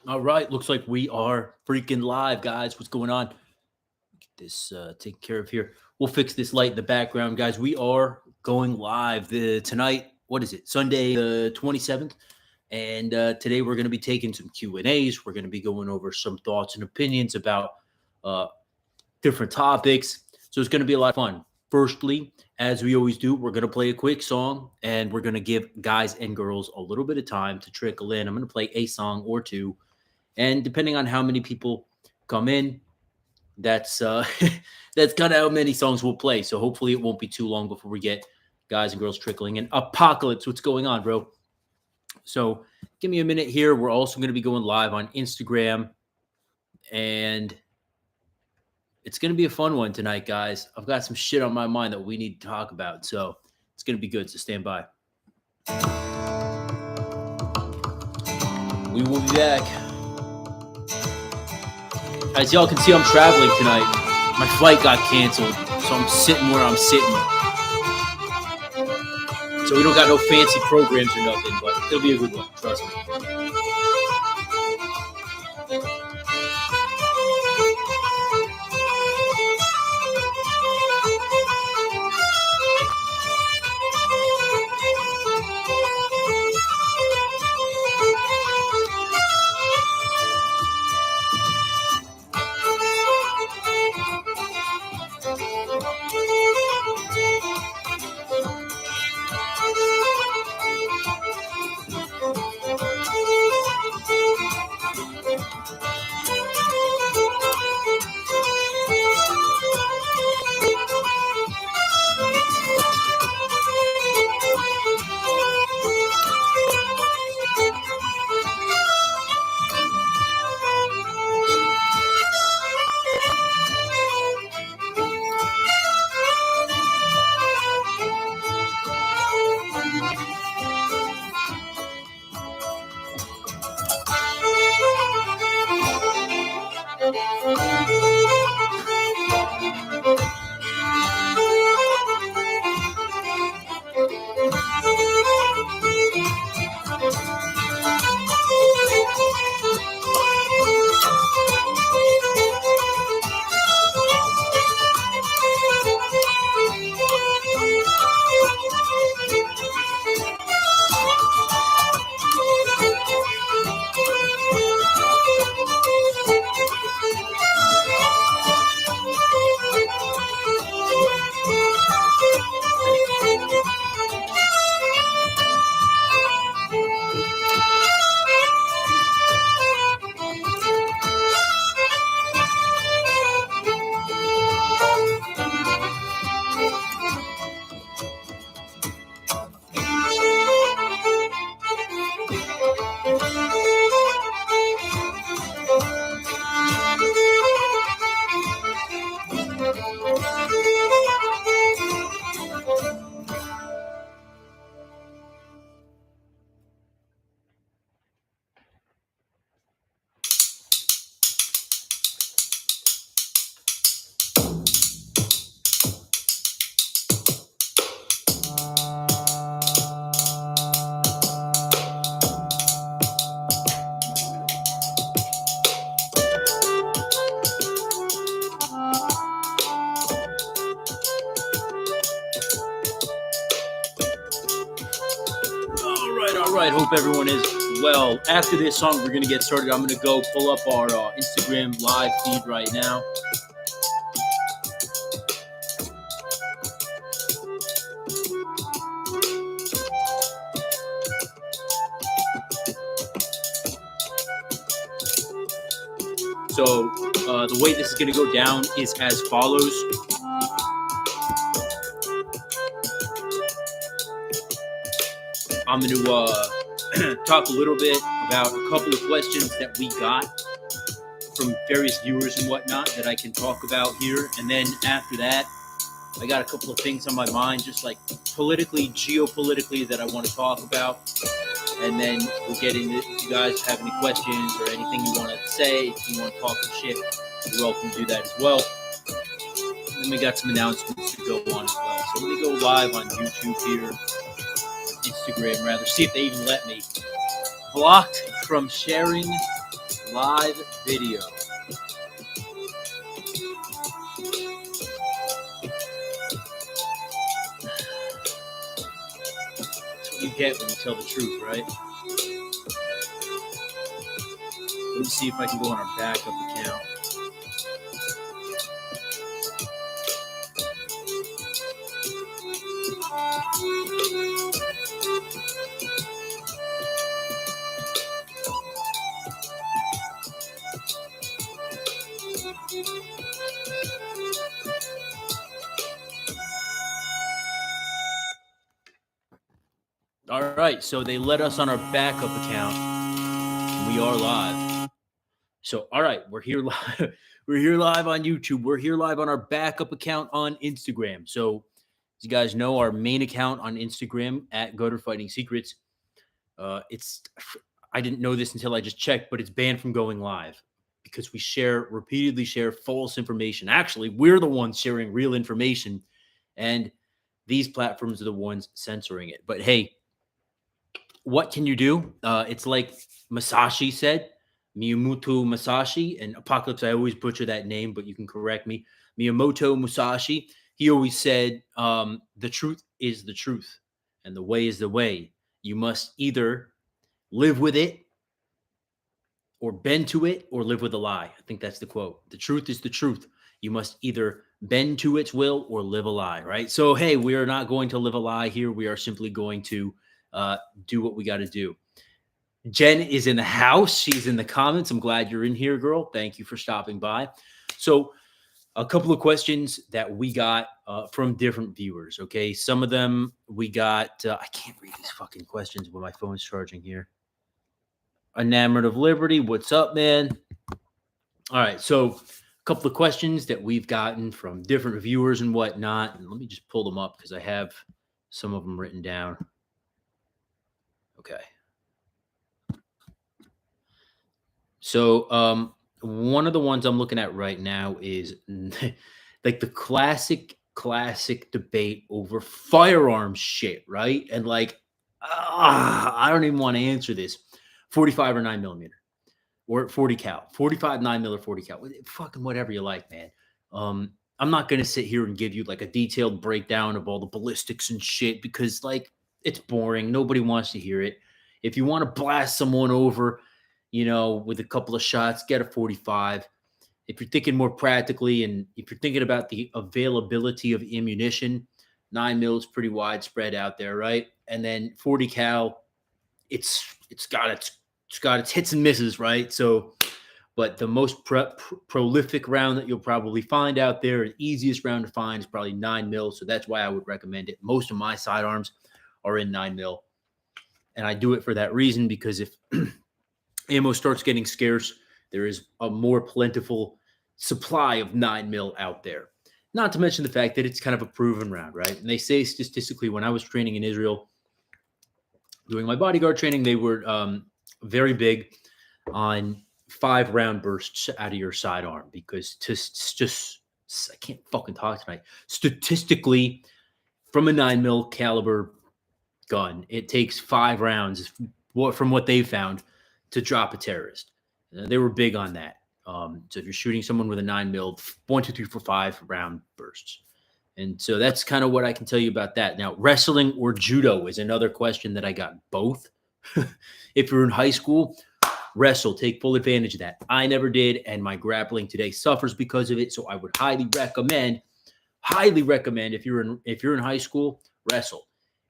All right, looks like we are freaking live, guys. What's going on? Get this taken care of here. We'll fix this light in the background, guys. We are going live tonight. What is it? Sunday, the 27th. And today we're going to be taking some Q&As. We're going to be going over some thoughts and opinions about uh, different topics. So it's going to be a lot of fun. Firstly, as we always do, we're going to play a quick song and we're going to give guys and girls a little bit of time to trickle in. I'm going to play a song or two. And depending on how many people come in, that's that's kind of how many songs we'll play. So hopefully it won't be too long before we get guys and girls trickling in. Apocalypse, what's going on, bro? So give me a minute here. We're also going to be going live on Instagram, and it's going to be a fun one tonight, guys. I've got some shit on my mind that we need to talk about, so it's going to be good. So stand by. We will be back. As y'all can see, I'm traveling tonight. My flight got canceled, so I'm sitting where I'm sitting. So we don't got no fancy programs or nothing, but it'll be a good one, trust me. All right. Hope everyone is well. After this song, we're going to get started. I'm going to go pull up our Instagram live feed right now. So the way this is going to go down is as follows. I'm going to talk a little bit about a couple of questions that we got from various viewers and whatnot that I can talk about here. And then after that, I got a couple of things on my mind, just like politically, geopolitically, that I want to talk about. And then we'll get into it. If you guys have any questions or anything you want to say, if you want to talk some shit, you're welcome to do that as well. And then we got some announcements to go on as well. So let me go live on YouTube here. Instagram rather, see if they even let me. Blocked from sharing Live video. That's what you get when you tell the truth, right? Let me see if I can go on our backup account. All right, so they let us on our backup account. We are live. So, all right, we're here live. We're here live on YouTube. We're here live on our backup account on Instagram. So, as you guys know, our main account on Instagram at Gutter Fighting Secrets. It's I didn't know this until I just checked, but it's banned from going live because we repeatedly share false information. Actually, we're the ones sharing real information, and these platforms are the ones censoring it. But hey, what can you do? It's like Masashi said, Miyamoto Masashi, and Apocalypse. I always butcher that name, but you can correct me. Miyamoto Musashi. He always said, "The truth is the truth, and the way is the way. You must either live with it, or bend to it, or live with a lie." I think that's the quote. The truth is the truth. You must either bend to its will or live a lie. Right. So, hey, we are not going to live a lie here. We are simply going to do what we got to do. Jen is in the house. She's in the comments. I'm glad you're in here, girl. Thank you for stopping by. So, a couple of questions that we got from different viewers. Okay. Some of them we got, I can't read these fucking questions when my phone's charging here. Enamored of Liberty. What's up, man? All right. So, a couple of questions that we've gotten from different viewers and whatnot. And let me just pull them up because I have some of them written down. Okay. So, one of the ones I'm looking at right now is like the classic debate over firearms shit, right? And like, I don't even want to answer this. 45 or 9mm or 40 cal, 45, 9mm or 40 cal, fucking whatever you like, man. I'm not going to sit here and give you like a detailed breakdown of all the ballistics and shit because like it's boring. Nobody wants to hear it. If you want to blast someone over, with a couple of shots, get a 45. If you're thinking more practically and if you're thinking about the availability of ammunition, 9mm is pretty widespread out there, right? And then 40 cal, it's got its hits and misses, right? So, but the most prolific round that you'll probably find out there, the easiest round to find is probably 9mm. So that's why I would recommend it. Most of my sidearms are in 9mm, and I do it for that reason because if ammo starts getting scarce, there is a more plentiful supply of 9mm out there. Not to mention the fact that it's kind of a proven round, right? And they say statistically, when I was training in Israel, doing my bodyguard training, they were very big on 5-round bursts out of your sidearm because just I can't fucking talk tonight. Statistically, from a 9mm caliber gun, it takes 5 rounds, from what they found, to drop a terrorist. They were big on that. So if you're shooting someone with a 9mm, 1, 2, 3, 4, 5-round bursts. And so that's kind of what I can tell you about that. Now, wrestling or judo is another question that I got both. If you're in high school, wrestle, take full advantage of that. I never did, and my grappling today suffers because of it. So I would highly recommend if you're in high school, wrestle.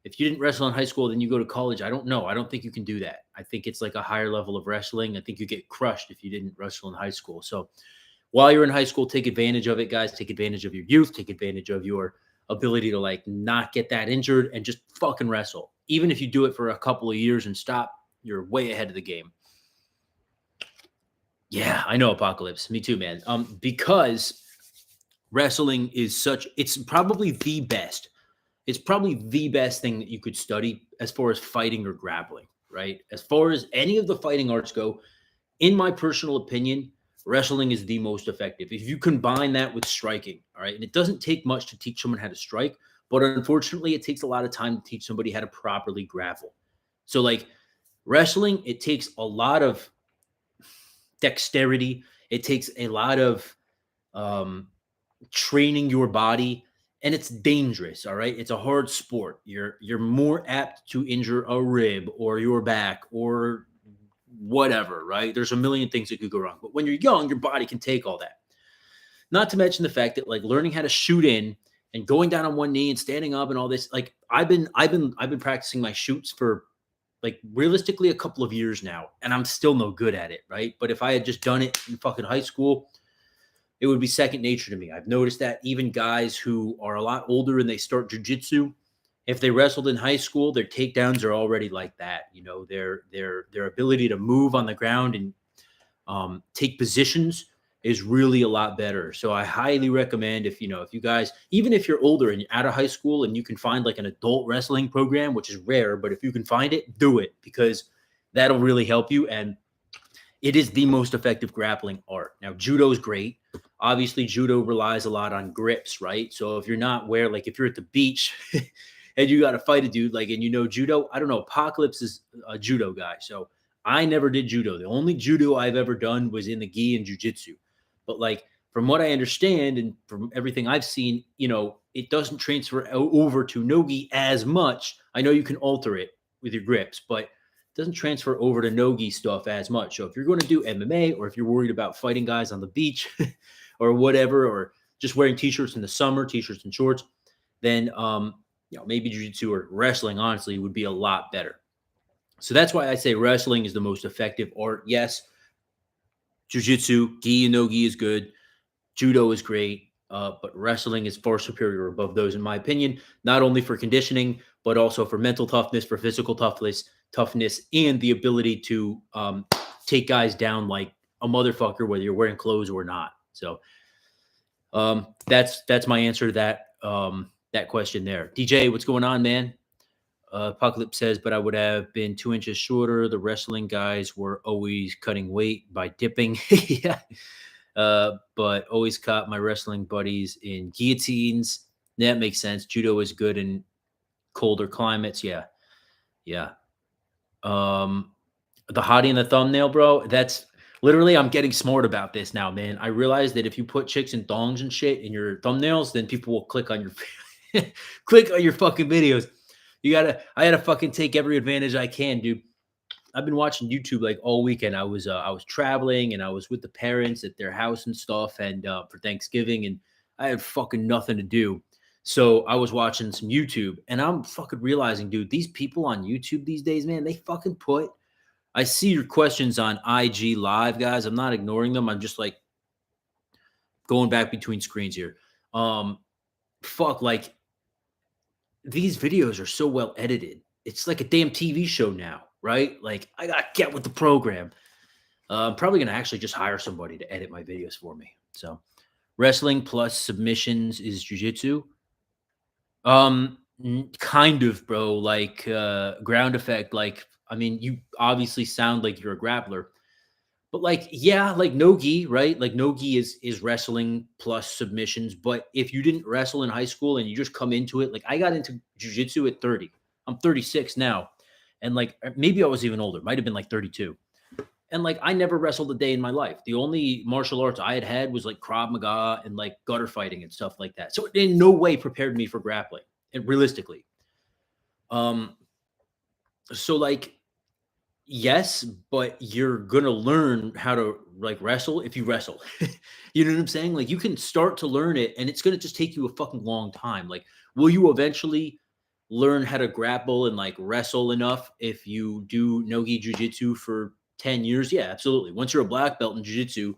If you didn't wrestle in high school, then you go to college. I don't know. I don't think you can do that. I think it's like a higher level of wrestling. I think you get crushed if you didn't wrestle in high school. So while you're in high school, take advantage of it, guys. Take advantage of your youth. Take advantage of your ability to like not get that injured and just fucking wrestle. Even if you do it for a couple of years and stop, you're way ahead of the game. Yeah, I know, Apocalypse. Me too, man. Because wrestling is it's probably the best. It's probably the best thing that you could study as far as fighting or grappling, right? As far as any of the fighting arts go, in my personal opinion, wrestling is the most effective. If you combine that with striking, all right, and it doesn't take much to teach someone how to strike, but unfortunately, it takes a lot of time to teach somebody how to properly grapple. So, like wrestling, it takes a lot of dexterity. It takes a lot of um, training your body, and it's dangerous. All right, it's a hard sport. You're more apt to injure a rib or your back or whatever. Right? There's a million things that could go wrong. But when you're young, your body can take all that. Not to mention the fact that like learning how to shoot in and going down on one knee and standing up and all this. Like I've been practicing my shoots for like realistically a couple of years now, and I'm still no good at it, right? But if I had just done it in fucking high school, it would be second nature to me. I've noticed that even guys who are a lot older and they start jujitsu, if they wrestled in high school, their takedowns are already like that. You know, their ability to move on the ground and take positions is really a lot better. So I highly recommend if you guys, even if you're older and you're out of high school and you can find like an adult wrestling program, which is rare, but if you can find it, do it because that'll really help you. And it is the most effective grappling art. Now, judo is great. Obviously, judo relies a lot on grips, right? So if you're not like if you're at the beach and you got to fight a dude, like, and you know judo, I don't know, Apocalypse is a judo guy. So I never did judo. The only judo I've ever done was in the gi and jujitsu. But like, from what I understand and from everything I've seen, it doesn't transfer over to no-gi as much. I know you can alter it with your grips, but doesn't transfer over to no-gi stuff as much. So if you're going to do MMA or if you're worried about fighting guys on the beach or whatever, or just wearing t-shirts in the summer, t-shirts and shorts, then maybe jiu-jitsu or wrestling honestly would be a lot better. So that's why I say wrestling is the most effective art. Yes, jiu-jitsu, gi and no-gi is good. Judo is great, but wrestling is far superior above those, in my opinion, not only for conditioning, but also for mental toughness, for physical toughness, and the ability to take guys down like a motherfucker, whether you're wearing clothes or not. So that's my answer to that question there. DJ, what's going on, man? Apocalypse says, but I would have been 2 inches shorter. The wrestling guys were always cutting weight by dipping. Yeah. But always caught my wrestling buddies in guillotines. That makes sense. Judo is good in colder climates. Yeah. Yeah. The hottie in the thumbnail, bro. That's literally, I'm getting smart about this now, man. I realize that if you put chicks and thongs and shit in your thumbnails, then people will click on your click on your fucking videos. I gotta fucking take every advantage I can, dude. I've been watching YouTube like all weekend. I was traveling and I was with the parents at their house and stuff, and for Thanksgiving, and I had fucking nothing to do. So I was watching some YouTube, and I'm fucking realizing, dude, these people on YouTube these days, man, they fucking put. I see your questions on IG Live, guys. I'm not ignoring them. I'm just like going back between screens here. Like these videos are so well edited. It's like a damn TV show now, right? Like I gotta get with the program. I'm probably gonna actually just hire somebody to edit my videos for me. So wrestling plus submissions is jujitsu. Kind of, bro. Like ground effect. Like, I mean, you obviously sound like you're a grappler, but like, yeah, like no gi, right? Like no gi is wrestling plus submissions. But if you didn't wrestle in high school and you just come into it, like I got into jujitsu at 30. I'm 36 now. And like maybe I was even older, might have been like 32. And like I never wrestled a day in my life. The only martial arts I had was like Krav Maga and like gutter fighting and stuff like that. So it in no way prepared me for grappling. And realistically. Um, so like yes, but you're gonna learn how to like wrestle if you wrestle. You know what I'm saying? Like you can start to learn it, and it's gonna just take you a fucking long time. Like, will you eventually learn how to grapple and like wrestle enough if you do no-gi jujitsu for 10 years? Yeah, absolutely. Once you're a black belt in jujitsu,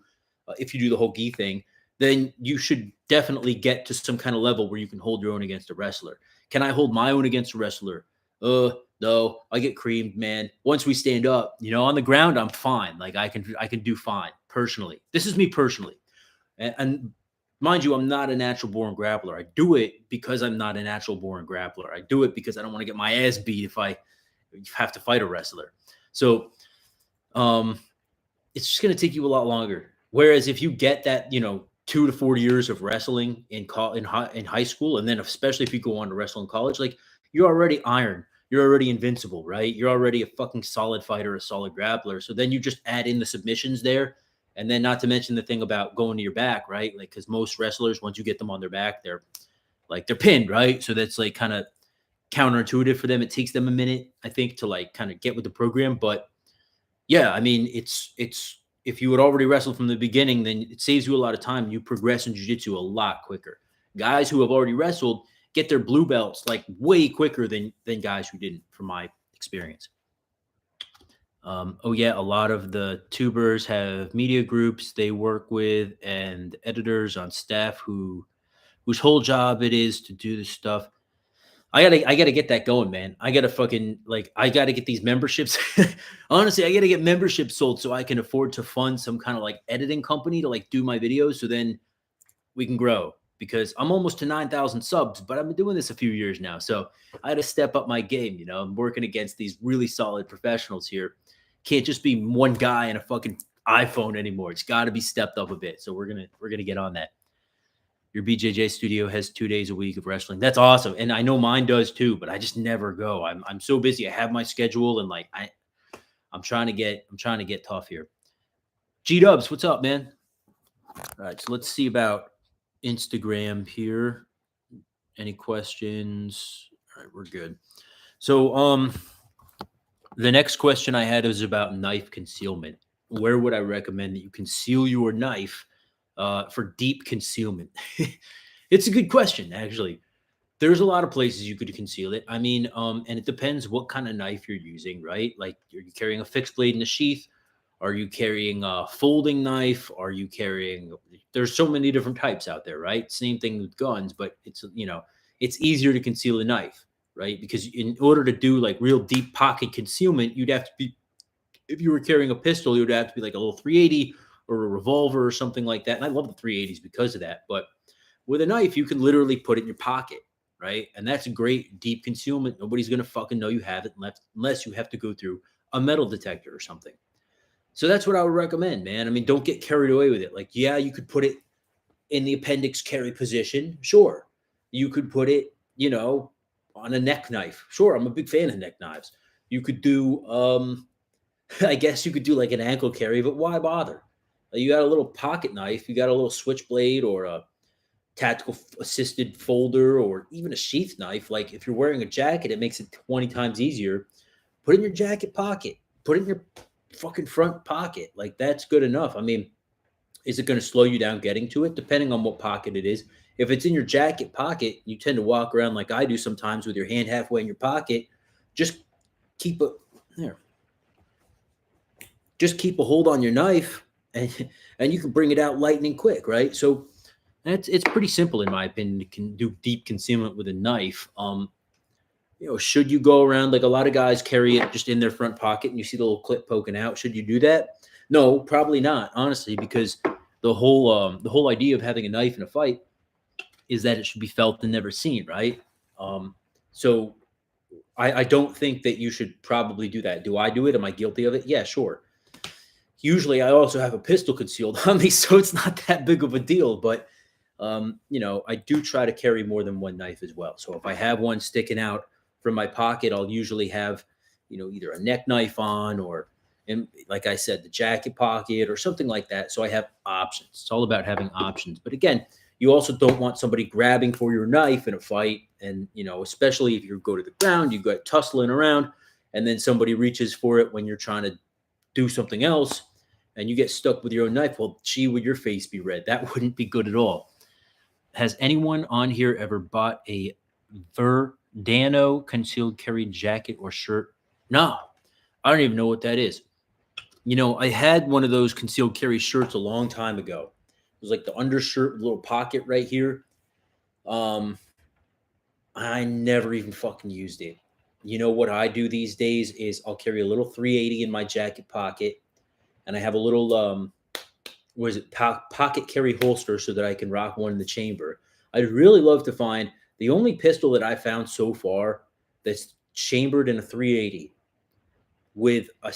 if you do the whole gi thing, then you should definitely get to some kind of level where you can hold your own against a wrestler. Can I hold my own against a wrestler? No, I get creamed, man. Once we stand up, on the ground, I'm fine. Like I can do fine personally. This is me personally. And mind you, I'm not a natural born grappler. I do it because I'm not a natural born grappler. I do it because I don't want to get my ass beat if I have to fight a wrestler. So it's just going to take you a lot longer. Whereas if you get that, 2 to 4 years of wrestling in high school, and then especially if you go on to wrestle in college, like you're already iron. You're already invincible, right? You're already a fucking solid fighter, a solid grappler. So then you just add in the submissions there. And then not to mention the thing about going to your back, right? Like, because most wrestlers, once you get them on their back, they're pinned, right? So that's like kind of counterintuitive for them. It takes them a minute, I think, to like kind of get with the program. But yeah, I mean, it's if you had already wrestled from the beginning, then it saves you a lot of time. You progress in jiu-jitsu a lot quicker. Guys who have already wrestled get their blue belts like way quicker than guys who didn't, from my experience. Oh yeah, a lot of the tubers have media groups they work with and editors on staff whose whole job it is to do this stuff. I gotta get that going, man. I gotta fucking like I gotta get these memberships. Honestly, I gotta get memberships sold so I can afford to fund some kind of like editing company to like do my videos so then we can grow because I'm almost to 9,000 subs, but I've been doing this a few years now. So I had to step up my game. I'm working against these really solid professionals here. Can't just be one guy and a fucking iPhone anymore. It's got to be stepped up a bit. So we're gonna get on that. Your BJJ studio has 2 days a week of wrestling. That's awesome, and I know mine does too. But I just never go. I'm so busy. I have my schedule, and like I'm trying to get tough here. G Dubs, what's up, man? All right, so let's see about Instagram here. Any questions? All right, we're good. So, the next question I had was about knife concealment. Where would I recommend that you conceal your knife for deep concealment? It's a good question, actually. There's a lot of places you could conceal it. I mean, and it depends what kind of knife you're using, right? Like, are you carrying a fixed blade in a sheath? Are you carrying a folding knife? Are you carrying? There's so many different types out there, right? Same thing with guns, but it's easier to conceal a knife, right? Because in order to do like real deep pocket concealment, you'd have to be if you were carrying a pistol, it would have to be like a little 380 or a revolver or something like that. And I love the 380s because of that. But with a knife, you can literally put it in your pocket, right? And that's a great deep concealment. Nobody's going to fucking know you have it unless you have to go through a metal detector or something. So that's what I would recommend, man. I mean, don't get carried away with it. Like, yeah, you could put it in the appendix carry position. Sure. You could put it, on a neck knife. Sure. I'm a big fan of neck knives. You could do, I guess you could do like an ankle carry, but why bother? You got a little pocket knife, you got a little switchblade or a tactical assisted folder or even a sheath knife. Like if you're wearing a jacket, it makes it 20 times easier. Put it in your jacket pocket, put it in your fucking front pocket. Like that's good enough. I mean, is it going to slow you down getting to it? Depending on what pocket it is. If it's in your jacket pocket, you tend to walk around like I do sometimes with your hand halfway in your pocket. Just keep it there. Just keep a hold on your knife and you can bring it out lightning quick, right? So it's pretty simple in my opinion. You can do deep concealment with a knife. Should you go around like a lot of guys carry it just in their front pocket and you see the little clip poking out? Should you do that? No, probably not, honestly, because the whole idea of having a knife in a fight is that it should be felt and never seen, right? So I don't think that you should probably do that. Do I do it? Am I guilty of it? Yeah, sure. Usually I also have a pistol concealed on me, so it's not that big of a deal. But I do try to carry more than one knife as well. So if I have one sticking out from my pocket, I'll usually have, either a neck knife on or, and like I said, the jacket pocket or something like that. So I have options. It's all about having options. But again, you also don't want somebody grabbing for your knife in a fight. And, especially if you go to the ground, you go tussling around and then somebody reaches for it when you're trying to do something else and you get stuck with your own knife. Well, gee, would your face be red? That wouldn't be good at all. Has anyone on here ever bought a Verdano concealed carry jacket or shirt? No, I don't even know what that is. I had one of those concealed carry shirts a long time ago. It was like the undershirt, little pocket right here. I never even fucking used it. What I do these days is I'll carry a little 380 in my jacket pocket, and I have a little pocket carry holster so that I can rock one in the chamber. I'd really love to find the only pistol that I found so far that's chambered in a 380 with a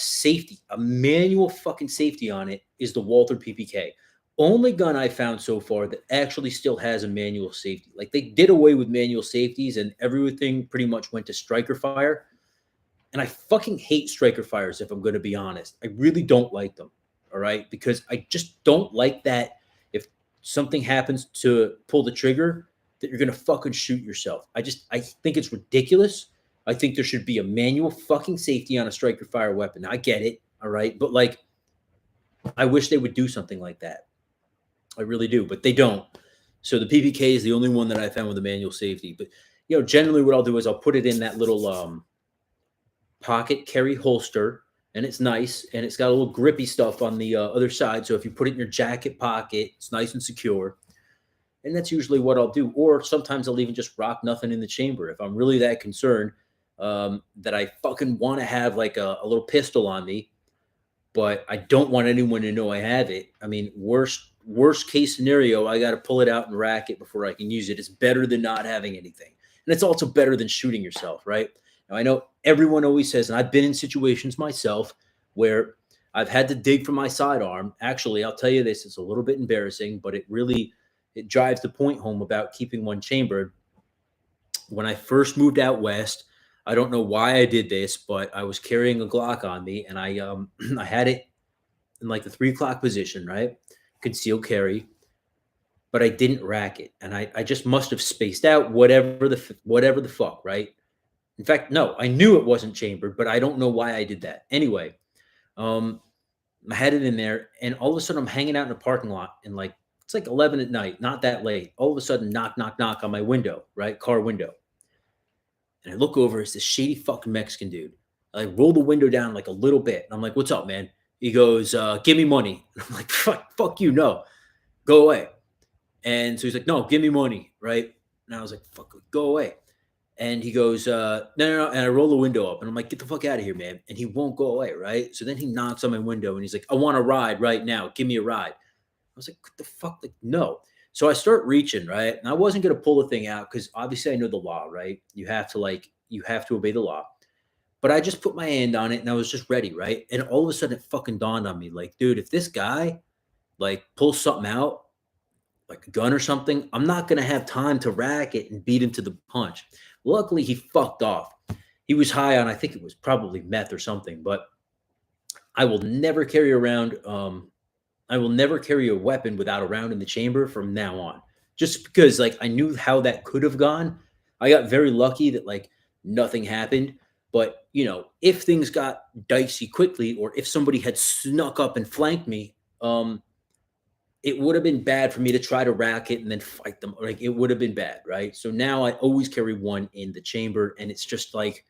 manual fucking safety on it is the Walther PPK. Only gun I found so far that actually still has a manual safety. Like they did away with manual safeties and everything pretty much went to striker fire. And I fucking hate striker fires if I'm going to be honest. I really don't like them. All right. Because I just don't like that if something happens to pull the trigger, that you're going to fucking shoot yourself. I think it's ridiculous. I think there should be a manual fucking safety on a striker fire weapon. I get it. All right. But like, I wish they would do something like that. I really do, but they don't. So the PPK is the only one that I found with a manual safety. But generally what I'll do is I'll put it in that little pocket carry holster, and it's nice, and it's got a little grippy stuff on the other side. So if you put it in your jacket pocket, it's nice and secure. And that's usually what I'll do. Or sometimes I'll even just rock nothing in the chamber if I'm really that concerned that I fucking want to have like a little pistol on me, but I don't want anyone to know I have it. I mean, worst case scenario, I got to pull it out and rack it before I can use it. It's better than not having anything. And it's also better than shooting yourself, right? Now, I know everyone always says, and I've been in situations myself where I've had to dig for my sidearm. Actually, I'll tell you this, it's a little bit embarrassing, but it drives the point home about keeping one chambered. When I first moved out west, I don't know why I did this, but I was carrying a Glock on me, and I I had it in like the 3 o'clock position, right? Concealed carry, but I didn't rack it, and I just must have spaced out whatever the fuck, right? In fact, no, I knew it wasn't chambered, but I don't know why I did that. Anyway, um, I had it in there, and all of a sudden I'm hanging out in a parking lot, and like it's like 11 at night, not that late. All of a sudden, knock, knock, knock on my window, right, car window, and I look over. It's this shady fucking Mexican dude. I roll the window down like a little bit, and I'm like, "What's up, man?" He goes, "Give me money." And I'm like, fuck you, no, go away." And so he's like, "No, give me money," right? And I was like, "Fuck, go away." And he goes, "No, no, no." And I roll the window up, and I'm like, "Get the fuck out of here, man." And he won't go away, right? So then he knocks on my window, and he's like, "I want a ride right now. Give me a ride." I was like, "What the fuck?" Like, no. So I start reaching, right? And I wasn't going to pull the thing out because obviously I know the law, right? You have to obey the law. But I just put my hand on it and I was just ready, right? And all of a sudden it fucking dawned on me, like, dude, if this guy like pulls something out, like a gun or something, I'm not gonna have time to rack it and beat him to the punch. Luckily, he fucked off. He was high on, I think it was probably meth or something, but I will never carry around I will never carry a weapon without a round in the chamber from now on. Just because like I knew how that could have gone. I got very lucky that like nothing happened. But if things got dicey quickly, or if somebody had snuck up and flanked me, it would have been bad for me to try to rack it and then fight them. Like it would have been bad, right? So now I always carry one in the chamber, and it's just like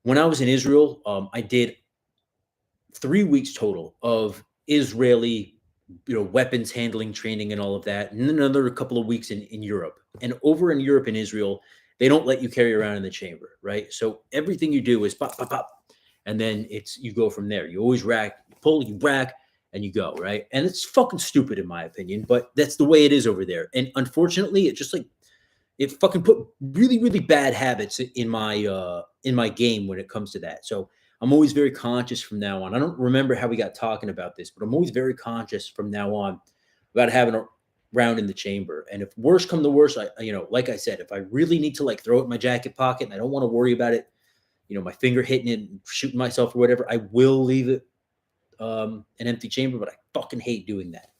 when I was in Israel, I did 3 weeks total of Israeli, weapons handling training and all of that, and then another couple of weeks in Europe. And over in Europe and Israel, they don't let you carry around in the chamber, right? So everything you do is pop, pop, pop, and then you go from there. You always rack, you pull, you rack, and you go, right? And it's fucking stupid in my opinion, but that's the way it is over there. And unfortunately, it just like it fucking put really, really bad habits in my game when it comes to that. So I'm always very conscious from now on. I don't remember how we got talking about this, but I'm always very conscious from now on about having a round in the chamber. And if worse come to worse, like I said, if I really need to like throw it in my jacket pocket and I don't want to worry about it, my finger hitting it and shooting myself or whatever, I will leave it an empty chamber, but I fucking hate doing that.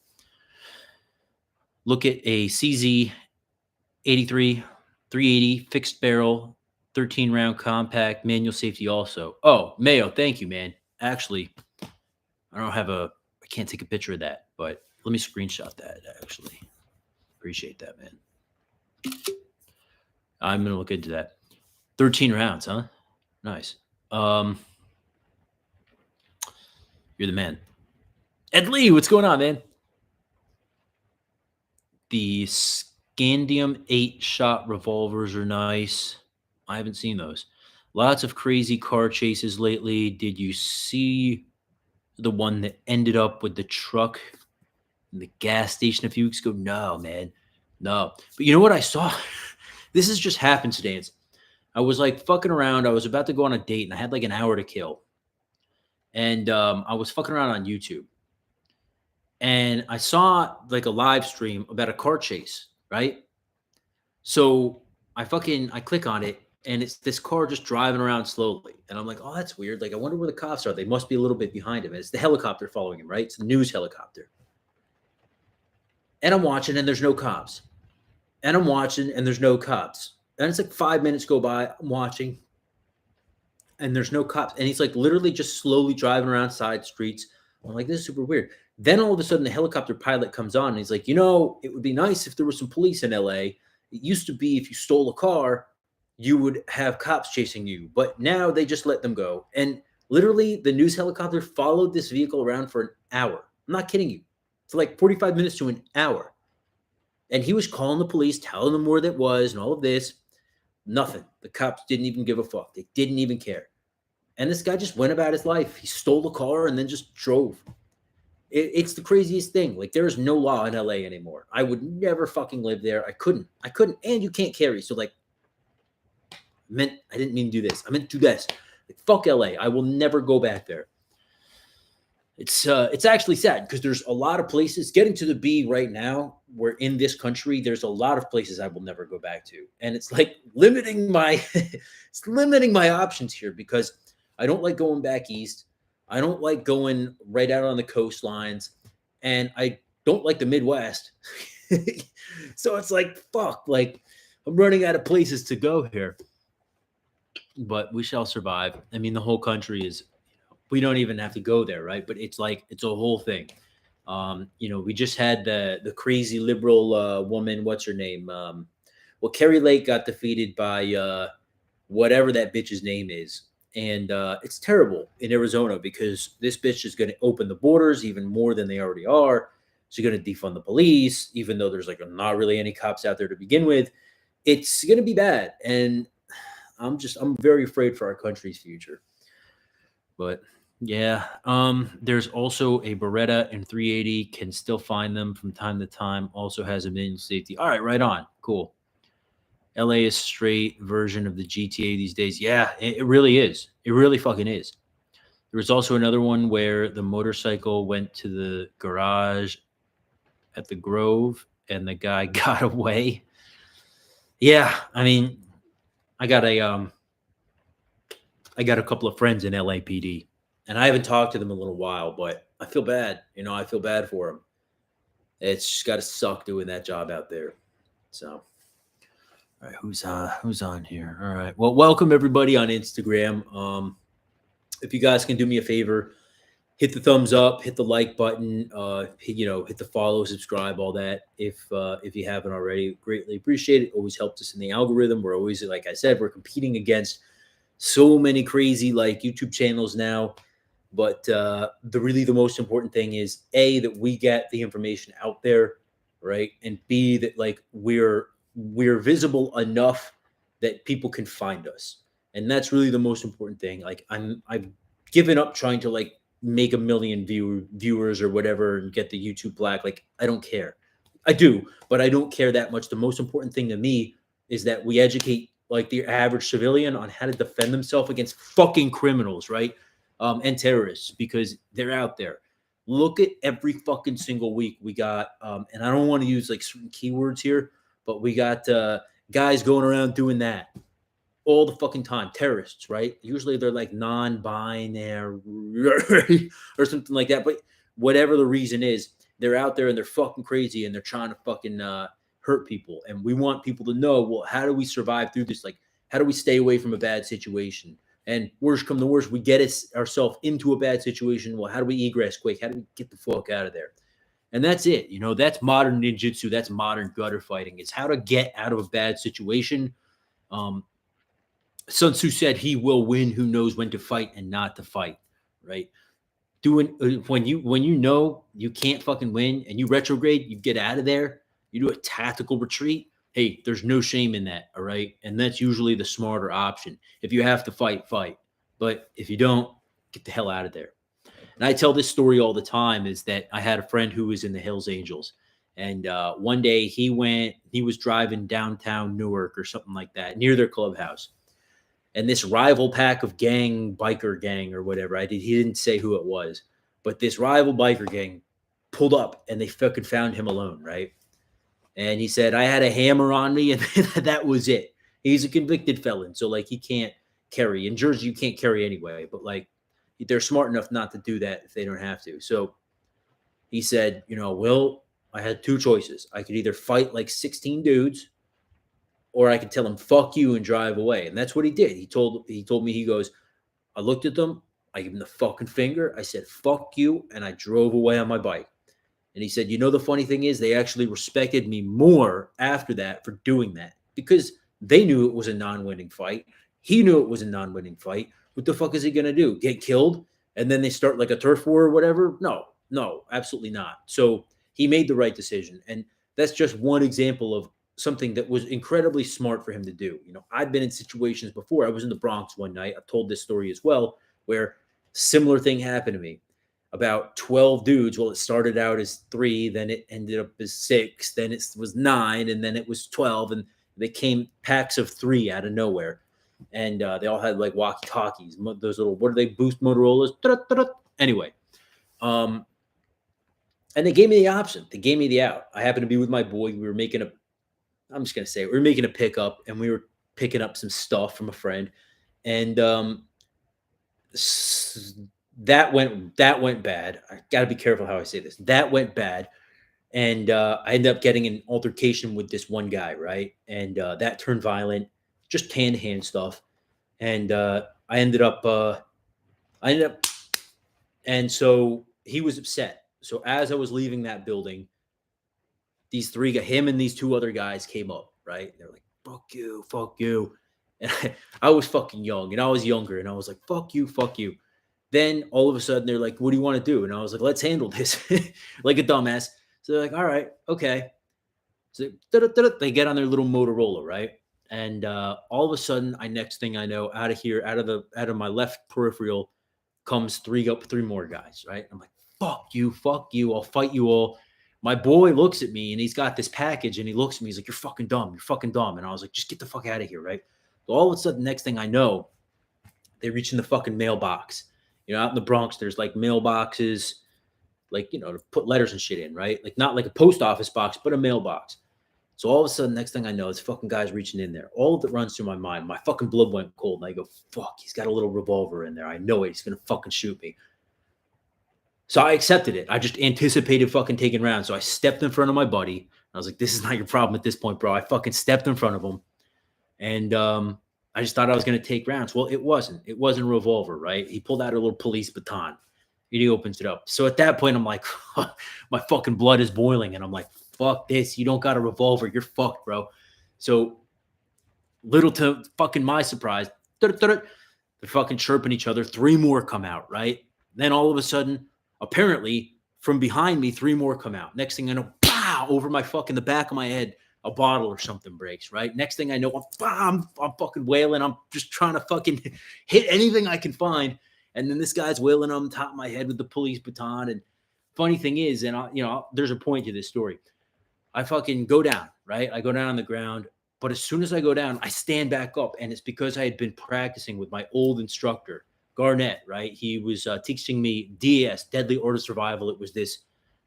Look at a CZ 83, 380 fixed barrel, 13 round compact, manual safety also. Oh, Mayo, thank you, man. Actually, I can't take a picture of that, but let me screenshot that actually. Appreciate that, man. I'm going to look into that. 13 rounds, huh? Nice. You're the man. Ed Lee, what's going on, man? The Scandium 8-shot revolvers are nice. I haven't seen those. Lots of crazy car chases lately. Did you see the one that ended up with the truck in the gas station a few weeks ago? No, man. No. But you know what I saw? This is just happenstance. I was like fucking around. I was about to go on a date and I had like an hour to kill. And I was fucking around on YouTube. And I saw like a live stream about a car chase, right? So I click on it and it's this car just driving around slowly. And I'm like, oh, that's weird. Like, I wonder where the cops are. They must be a little bit behind him. And it's the helicopter following him, right? It's the news helicopter. And I'm watching, and there's no cops. And I'm watching, and there's no cops. And it's like 5 minutes go by. I'm watching, and there's no cops. And he's like literally just slowly driving around side streets. I'm like, this is super weird. Then all of a sudden, the helicopter pilot comes on, and he's like, it would be nice if there was some police in LA. It used to be if you stole a car, you would have cops chasing you, but now they just let them go. And literally, the news helicopter followed this vehicle around for an hour. I'm not kidding you, for like 45 minutes to an hour. And he was calling the police, telling them where that was and all of this. Nothing. The cops didn't even give a fuck. They didn't even care. And this guy just went about his life. He stole a car and then just drove. It's the craziest thing. Like, there is no law in LA anymore. I would never fucking live there. I couldn't. And you can't carry. So, like, I didn't mean to do this. I meant to do this. Like, fuck LA. I will never go back there. It's actually sad because there's a lot of places getting to the B right now where in this country, there's a lot of places I will never go back to. And it's like limiting my options here because I don't like going back east. I don't like going right out on the coastlines, and I don't like the Midwest. So it's like, fuck, like I'm running out of places to go here. But we shall survive. I mean, the whole country is, we don't even have to go there, right? But it's like, it's a whole thing. We just had the crazy liberal woman, what's her name? Carrie Lake got defeated by whatever that bitch's name is. And it's terrible in Arizona because this bitch is going to open the borders even more than they already are. She's going to defund the police, even though there's like not really any cops out there to begin with. It's going to be bad. And I'm very afraid for our country's future. But yeah, there's also a Beretta and 380. Can still find them from time to time. Also has a manual safety. All right, right on. Cool. LA is straight version of the GTA these days. Yeah, it really is. It really fucking is. There was also another one where the motorcycle went to the garage at the Grove and the guy got away. Yeah, I mean, I got a couple of friends in LAPD, and I haven't talked to them in a little while, but I feel bad. I feel bad for them. It's just got to suck doing that job out there. So. All right, who's on here? All right. Well, welcome everybody on Instagram. If you guys can do me a favor, hit the thumbs up, hit the like button, hit the follow, subscribe, all that. If you haven't already, greatly appreciate it. Always helps us in the algorithm. We're always, like I said, we're competing against so many crazy like YouTube channels now. But the most important thing is A, that we get the information out there, right? And B, that like we're visible enough that people can find us. And that's really the most important thing. Like I've given up trying to like make a million viewers or whatever and get the YouTube plaque. Like, I don't care. I do, but I don't care that much. The most important thing to me is that we educate like the average civilian on how to defend themselves against fucking criminals, right? And terrorists, because they're out there. Look at every fucking single week we got, and I don't want to use like certain keywords here, but we got guys going around doing that all the fucking time. Terrorists, right? Usually they're like non-binary or something like that. But whatever the reason is, they're out there and they're fucking crazy and they're trying to fucking hurt people. And we want people to know, well, how do we survive through this? Like, how do we stay away from a bad situation? And worst come to worst, we get ourselves into a bad situation. Well, how do we egress quick? How do we get the fuck out of there? And that's it. That's modern ninjutsu. That's modern gutter fighting. It's how to get out of a bad situation. Sun Tzu said he will win who knows when to fight and not to fight, right? When you know you can't fucking win and you retrograde, you get out of there, you do a tactical retreat. Hey, there's no shame in that, all right? And that's usually the smarter option. If you have to fight, fight. But if you don't, get the hell out of there. And I tell this story all the time, is that I had a friend who was in the Hells Angels. And one day he was driving downtown Newark or something like that, near their clubhouse. And this rival pack of biker gang or whatever, he didn't say who it was, but this rival biker gang pulled up and they fucking found him alone, right? And he said, I had a hammer on me and that was it. He's a convicted felon, so like he can't carry. In Jersey, you can't carry anyway, but like they're smart enough not to do that if they don't have to. So he said, Will, I had two choices. I could either fight like 16 dudes or I could tell him fuck you and drive away. And that's what he did. He told me, he goes, I looked at them, I gave him the fucking finger, I said fuck you, and I drove away on my bike. And he said, the funny thing is they actually respected me more after that for doing that because they knew it was a non-winning fight. He knew it was a non-winning fight. What the fuck is he going to do? Get killed? And then they start like a turf war or whatever? No, absolutely not. So he made the right decision. And that's just one example of something that was incredibly smart for him to do. I've been in situations before. I was in the Bronx one night. I've told this story as well, where similar thing happened to me. About 12 dudes. Well, it started out as 3, then it ended up as 6, then it was 9, and then it was 12, and they came packs of 3 out of nowhere. And they all had like walkie-talkies, those little, what are they, Boost Motorola's? Anyway, and they gave me the option. They gave me the out. I happened to be with my boy. We were making a pickup, and we were picking up some stuff from a friend. And that went bad. I got to be careful how I say this. That went bad. And I ended up getting an altercation with this one guy, right? And that turned violent, just hand-to-hand stuff. And I ended up, and so he was upset. So as I was leaving that building, these 3 guys, him and these 2 other guys came up, right? They're like, fuck you. And I was fucking young, and I was younger, and I was like, fuck you. Then all of a sudden they're like, what do you want to do? And I was like, let's handle this like a dumbass. So they're like, all right, okay. So they get on their little Motorola, right? And all of a sudden, next thing I know, out of here, out of my left peripheral comes 3 more guys, right? I'm like, fuck you, I'll fight you all. My boy looks at me and he's got this package and he looks at me, he's like, you're fucking dumb. And I was like, just get the fuck out of here, right? So all of a sudden, next thing I know, they reach in the fucking mailbox. Out in the Bronx, there's like mailboxes, like, to put letters and shit in, right? Like not like a post office box, but a mailbox. So all of a sudden, next thing I know, this fucking guy's reaching in there. All that runs through my mind, my fucking blood went cold. And I go, fuck, he's got a little revolver in there. I know it. He's going to fucking shoot me. So I accepted it. I just anticipated fucking taking rounds. So I stepped in front of my buddy. I was like, this is not your problem at this point, bro. I fucking stepped in front of him. And I just thought I was going to take rounds. Well, it wasn't. It wasn't a revolver, right? He pulled out a little police baton. And he opens it up. So at that point, I'm like, my fucking blood is boiling. And I'm like, fuck this. You don't got a revolver. You're fucked, bro. So little to fucking my surprise, they're fucking chirping each other. 3 more come out, right? Then all of a sudden, apparently, from behind me, 3 more come out. Next thing I know, pow, over my fucking the back of my head, a bottle or something breaks, right? Next thing I know, I'm fucking wailing. I'm just trying to fucking hit anything I can find. And then this guy's wailing on top of my head with the police baton. And funny thing is, there's a point to this story. I fucking go down, right? I go down on the ground. But as soon as I go down, I stand back up. And it's because I had been practicing with my old instructor, Garnett, right? He was teaching me DAS, Deadly Order Survival. It was this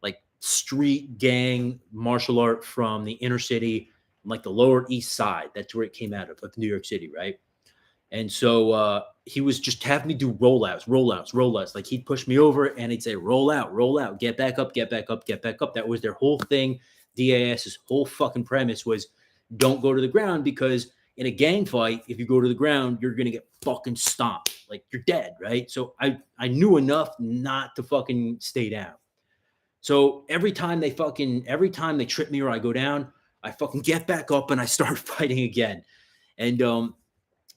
like street gang martial art from the inner city, like the Lower East Side. That's where it came out of New York City, right? And so he was just having me do rollouts. Like he'd push me over and he'd say, roll out, get back up. That was their whole thing. DAS's whole fucking premise was don't go to the ground because in a gang fight, if you go to the ground, you're going to get fucking stomped. Like you're dead, right? So I knew enough not to fucking stay down. So every time they trip me or I go down, I fucking get back up and I start fighting again. And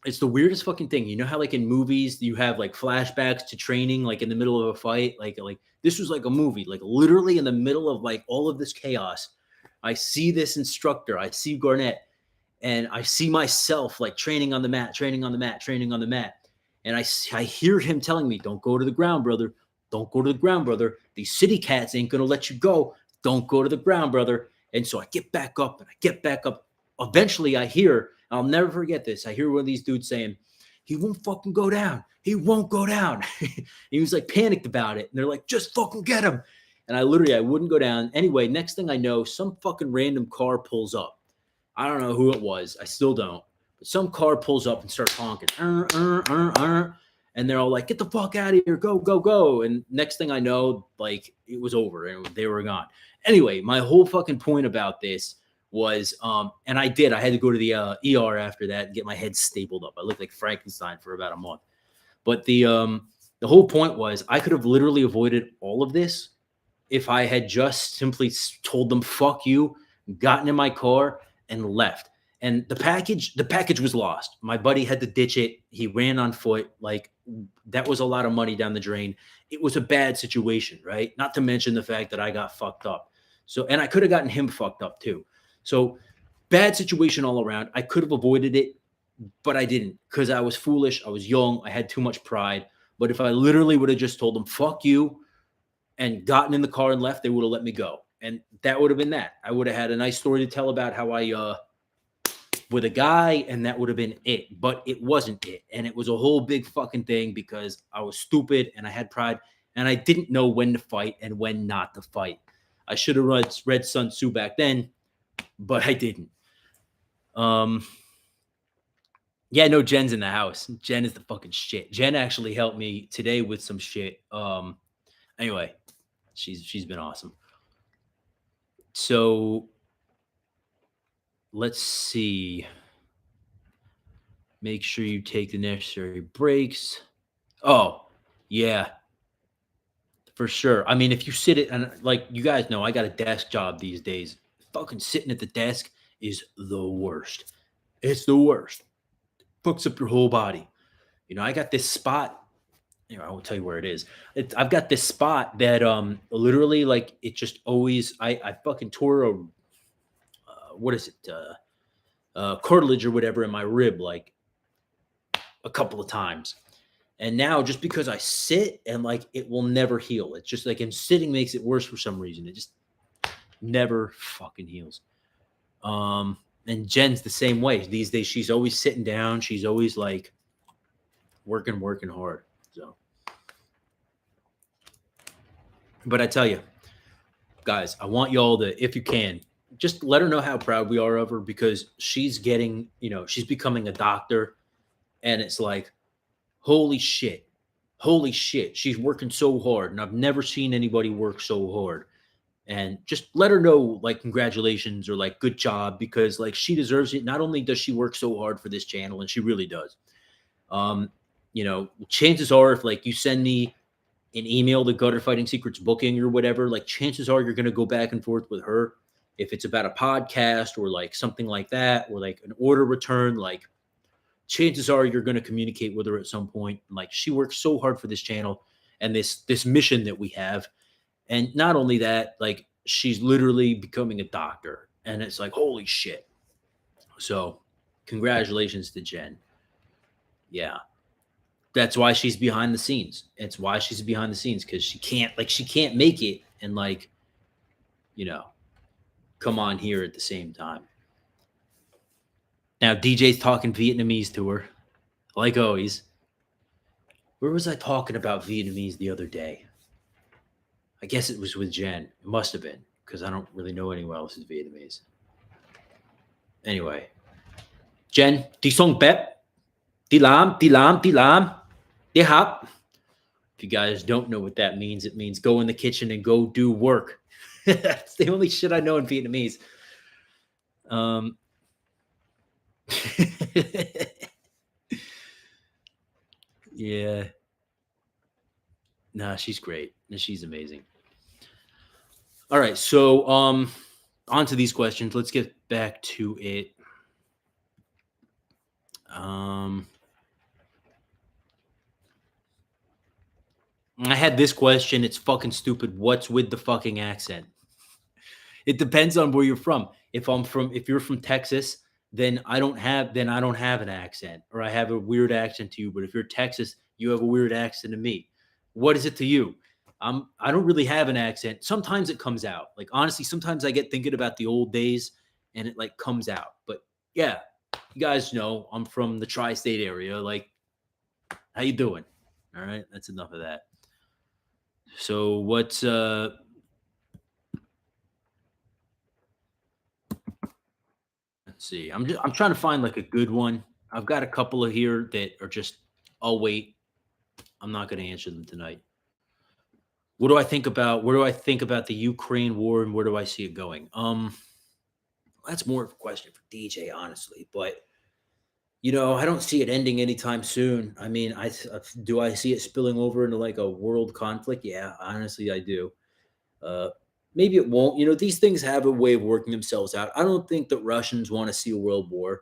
it's the weirdest fucking thing. You know how like in movies you have like flashbacks to training, like in the middle of a fight, like this was like a movie, like literally in the middle of like all of this chaos. I see this instructor, I see Garnett, and I see myself like training on the mat. And I hear him telling me, don't go to the ground, brother. Don't go to the ground, brother. These city cats ain't going to let you go. Don't go to the ground, brother. And so I get back up. Eventually I hear, I'll never forget this. I hear one of these dudes saying, he won't fucking go down. He won't go down. He was like panicked about it. And they're like, just fucking get him. And I wouldn't go down. Anyway, next thing I know, some fucking random car pulls up. I don't know who it was. I still don't. Some car pulls up and starts honking, and they're all like, "Get the fuck out of here! Go, go, go!" And next thing I know, like it was over and they were gone. Anyway, my whole fucking point about this was, and I did. I had to go to the ER after that and get my head stapled up. I looked like Frankenstein for about a month. But the whole point was, I could have literally avoided all of this if I had just simply told them "fuck you," gotten in my car, and left. And the package was lost. My buddy had to ditch it. He ran on foot. Like that was a lot of money down the drain. It was a bad situation, right? Not to mention the fact that I got fucked up. So, and I could have gotten him fucked up too. So, bad situation all around. I could have avoided it, but I didn't because I was foolish. I was young. I had too much pride. But if I literally would have just told them "fuck you" and gotten in the car and left, they would have let me go. And that would have been that. I would have had a nice story to tell about how I with a guy, and that would have been it. But it wasn't it. And it was a whole big fucking thing because I was stupid and I had pride and I didn't know when to fight and when not to fight. I should have read Sun Tzu back then, but I didn't. Yeah, no, Jen's in the house. Jen is the fucking shit. Jen actually helped me today with some shit. Anyway, she's been awesome. So let's see. Make sure you take the necessary breaks. Oh, yeah, for sure. I mean, if you sit it and like you guys know, I got a desk job these days. Fucking sitting at the desk is the worst. It's the worst. Fucks up your whole body. I got this spot. I won't tell you where it is. I've got this spot that literally like it just always I fucking tore a what is it cartilage or whatever in my rib like a couple of times. And now just because I sit and like it will never heal. It's just like and sitting makes it worse for some reason. It just never fucking heals. And Jen's the same way. These days she's always sitting down. She's always like working hard. So but I tell you, guys, I want y'all to, if you can, just let her know how proud we are of her because she's getting, she's becoming a doctor. And it's like, holy shit. Holy shit. She's working so hard. And I've never seen anybody work so hard. And just let her know, like, congratulations or like, good job because like she deserves it. Not only does she work so hard for this channel, and she really does. Chances are if like you send me an email to Gutter Fighting Secrets booking or whatever, like chances are you're going to go back and forth with her. If it's about a podcast or like something like that, or like an order return, like chances are you're going to communicate with her at some point. Like she works so hard for this channel and this mission that we have. And not only that, like she's literally becoming a doctor and it's like, holy shit. So congratulations to Jen. Yeah. That's why she's behind the scenes. It's why she's behind the scenes because she can't make it and like, come on here at the same time. Now DJ's talking Vietnamese to her, like always. Where was I talking about Vietnamese the other day? I guess it was with Jen. It must have been because I don't really know anyone else is Vietnamese. Anyway, Jen, đi song bếp, đi làm, đi học. If you guys don't know what that means, it means go in the kitchen and go do work. That's the only shit I know in Vietnamese. Yeah. Nah, she's great. She's amazing. All right, so on to these questions. Let's get back to it. I had this question. It's fucking stupid. What's with the fucking accent? It depends on where you're from. If you're from Texas, then I don't have an accent, or I have a weird accent to you. But if you're Texas, you have a weird accent to me. What is it to you? I don't really have an accent. Sometimes it comes out. Like honestly, sometimes I get thinking about the old days, and it like comes out. But yeah, you guys know I'm from the tri-state area. Like, how you doing? All right, that's enough of that. So what's let's see. I'm trying to find like a good one. I've got a couple of here that are just, I'll wait. I'm not going to answer them tonight. What do I think about? Where do I think about the Ukraine war, and where do I see it going? That's more of a question for DJ, honestly. But I don't see it ending anytime soon. I mean, do I see it spilling over into like a world conflict? Yeah, honestly, I do. Uh, Maybe it won't. These things have a way of working themselves out. I don't think the Russians want to see a world war.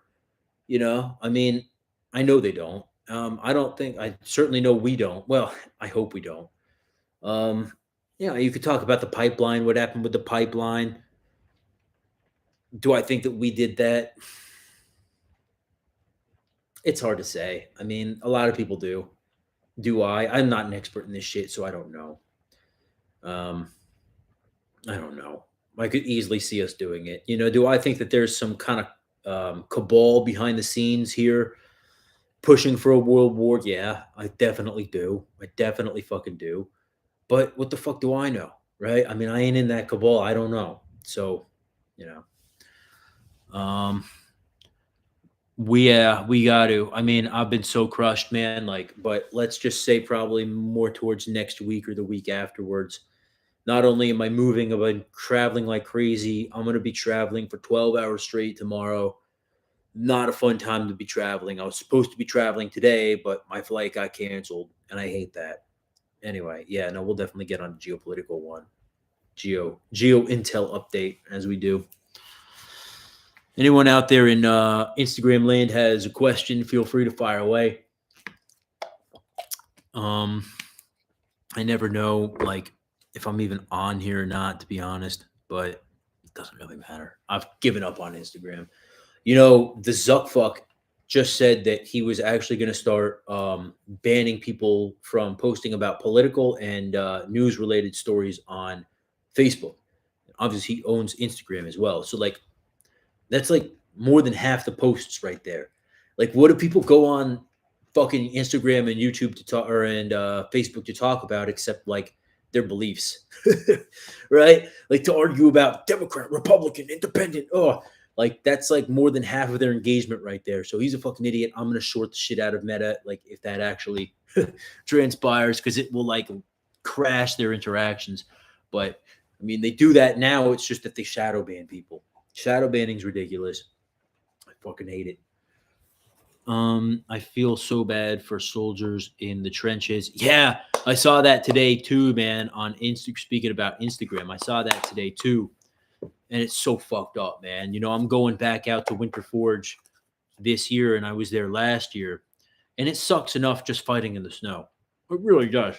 I mean, I know they don't. I don't think. I certainly know we don't. Well, I hope we don't. Um, you could talk about the pipeline. What happened with the pipeline? Do I think that we did that? It's hard to say. I mean, a lot of people do. Do I? I'm not an expert in this shit, so I don't know. Um, I don't know. I could easily see us doing it. Do I think that there's some kind of cabal behind the scenes here pushing for a world war? Yeah, I definitely do. I definitely fucking do. But what the fuck do I know? Right? I mean, I ain't in that cabal. I don't know. So, you know. We got to. I mean, I've been so crushed, man. Like, but let's just say probably more towards next week or the week afterwards. Not only am I moving, I'm traveling like crazy. I'm going to be traveling for 12 hours straight tomorrow. Not a fun time to be traveling. I was supposed to be traveling today, but my flight got canceled, and I hate that. Anyway, yeah, no, we'll definitely get on the geopolitical one. Geo intel update as we do. Anyone out there in Instagram land has a question, feel free to fire away. I never know, like, if I'm even on here or not, to be honest, but it doesn't really matter. I've given up on Instagram. The Zuckfuck just said that he was actually going to start banning people from posting about political and news related stories on Facebook. Obviously, he owns Instagram as well. So, like, that's like more than half the posts right there. Like, what do people go on fucking Instagram and YouTube to talk and Facebook to talk about except like their beliefs, right? Like to argue about Democrat, Republican, Independent. Oh, like that's like more than half of their engagement right there. So he's a fucking idiot. I'm gonna short the shit out of Meta, like if that actually transpires, because it will like crash their interactions. But I mean, they do that now. It's just that they shadow ban people. Shadow banning's ridiculous. I fucking hate it. I feel so bad for soldiers in the trenches. Yeah, I saw that today too, man. On speaking about Instagram, I saw that today too, and it's so fucked up, man. I'm going back out to Winter Forge this year, and I was there last year, and it sucks enough just fighting in the snow. It really does.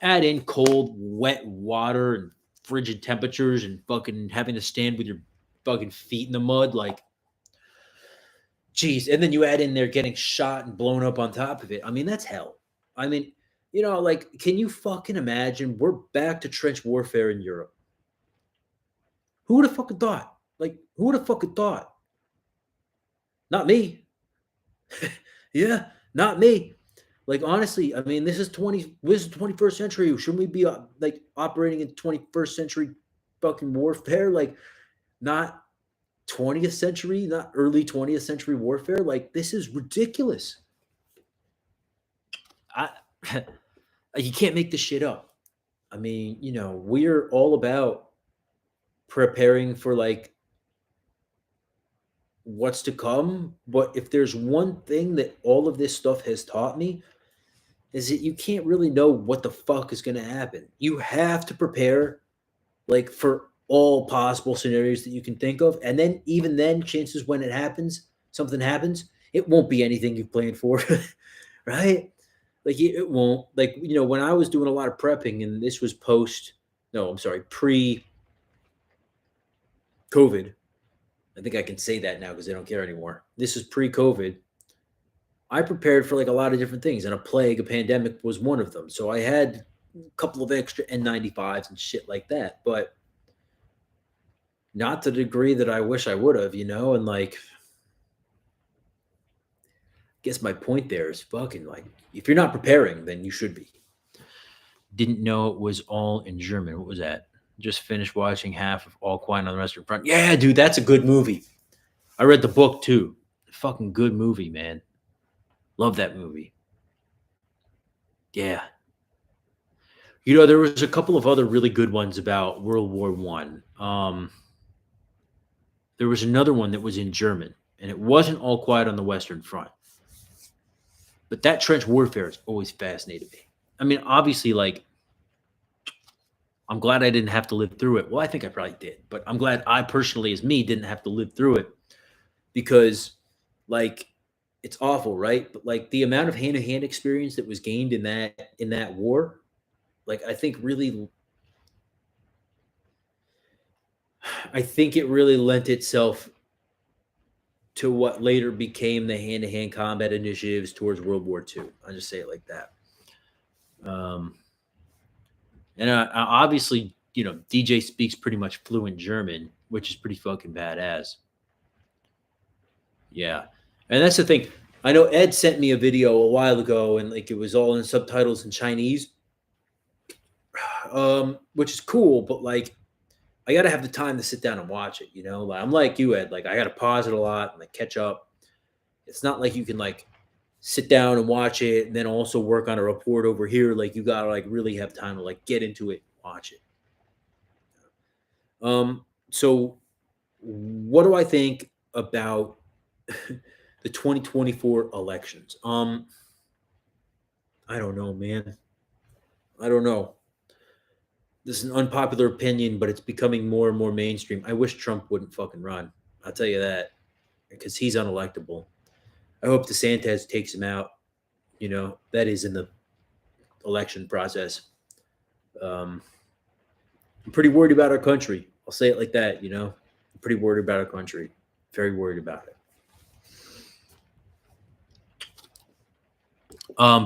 Add in cold, wet water and frigid temperatures, and fucking having to stand with your fucking feet in the mud, like. Jeez, and then you add in there getting shot and blown up on top of it. I mean, that's hell. I mean, like, can you fucking imagine? We're back to trench warfare in Europe. Who would have fucking thought? Like, who would have fucking thought? Not me. Yeah, not me. Like, honestly, I mean, this is 21st century. Shouldn't we be like operating in 21st century fucking warfare? Like, not 20th century, not early 20th century warfare. Like, this is ridiculous. You can't make this shit up. I mean, we're all about preparing for like what's to come. But if there's one thing that all of this stuff has taught me, is that you can't really know what the fuck is going to happen. You have to prepare like for all possible scenarios that you can think of. And then even then, chances when something happens, it won't be anything you planned for. Right? Like it won't. Like, when I was doing a lot of prepping, and this was pre-COVID. I think I can say that now because they don't care anymore. This is pre-COVID. I prepared for like a lot of different things, and a pandemic was one of them. So I had a couple of extra N95s and shit like that, but not to the degree that I wish I would have, and like, I guess my point there is fucking like, if you're not preparing, then you should be. Didn't know it was all in German. What was that? Just finished watching half of All Quiet on the Western Front. Yeah, dude, that's a good movie. I read the book too. Fucking good movie, man. Love that movie. Yeah. There was a couple of other really good ones about World War One. There was another one that was in German, and it wasn't All Quiet on the Western Front. But that trench warfare has always fascinated me. I mean, obviously, like, I'm glad I didn't have to live through it. Well, I think I probably did, but I'm glad I personally, as me, didn't have to live through it because, like, it's awful, right? But like the amount of hand to hand experience that was gained in that war, like I think it really lent itself to what later became the hand to hand combat initiatives towards World War II. I just say it like that. Um, and obviously, DJ speaks pretty much fluent German, which is pretty fucking badass. Yeah. And that's the thing. I know Ed sent me a video a while ago and like it was all in subtitles in Chinese. Which is cool, but like I gotta have the time to sit down and watch it, Like, I'm like you, Ed. Like I gotta pause it a lot and like catch up. It's not like you can like sit down and watch it and then also work on a report over here. Like you gotta like really have time to like get into it, watch it. So what do I think about the 2024 elections? I don't know, man. I don't know. This is an unpopular opinion, but it's becoming more and more mainstream. I wish Trump wouldn't fucking run. I'll tell you that because he's unelectable. I hope DeSantis takes him out. That is in the election process. Um, I'm pretty worried about our country. I'll say it like that. I'm pretty worried about our country. Very worried about it.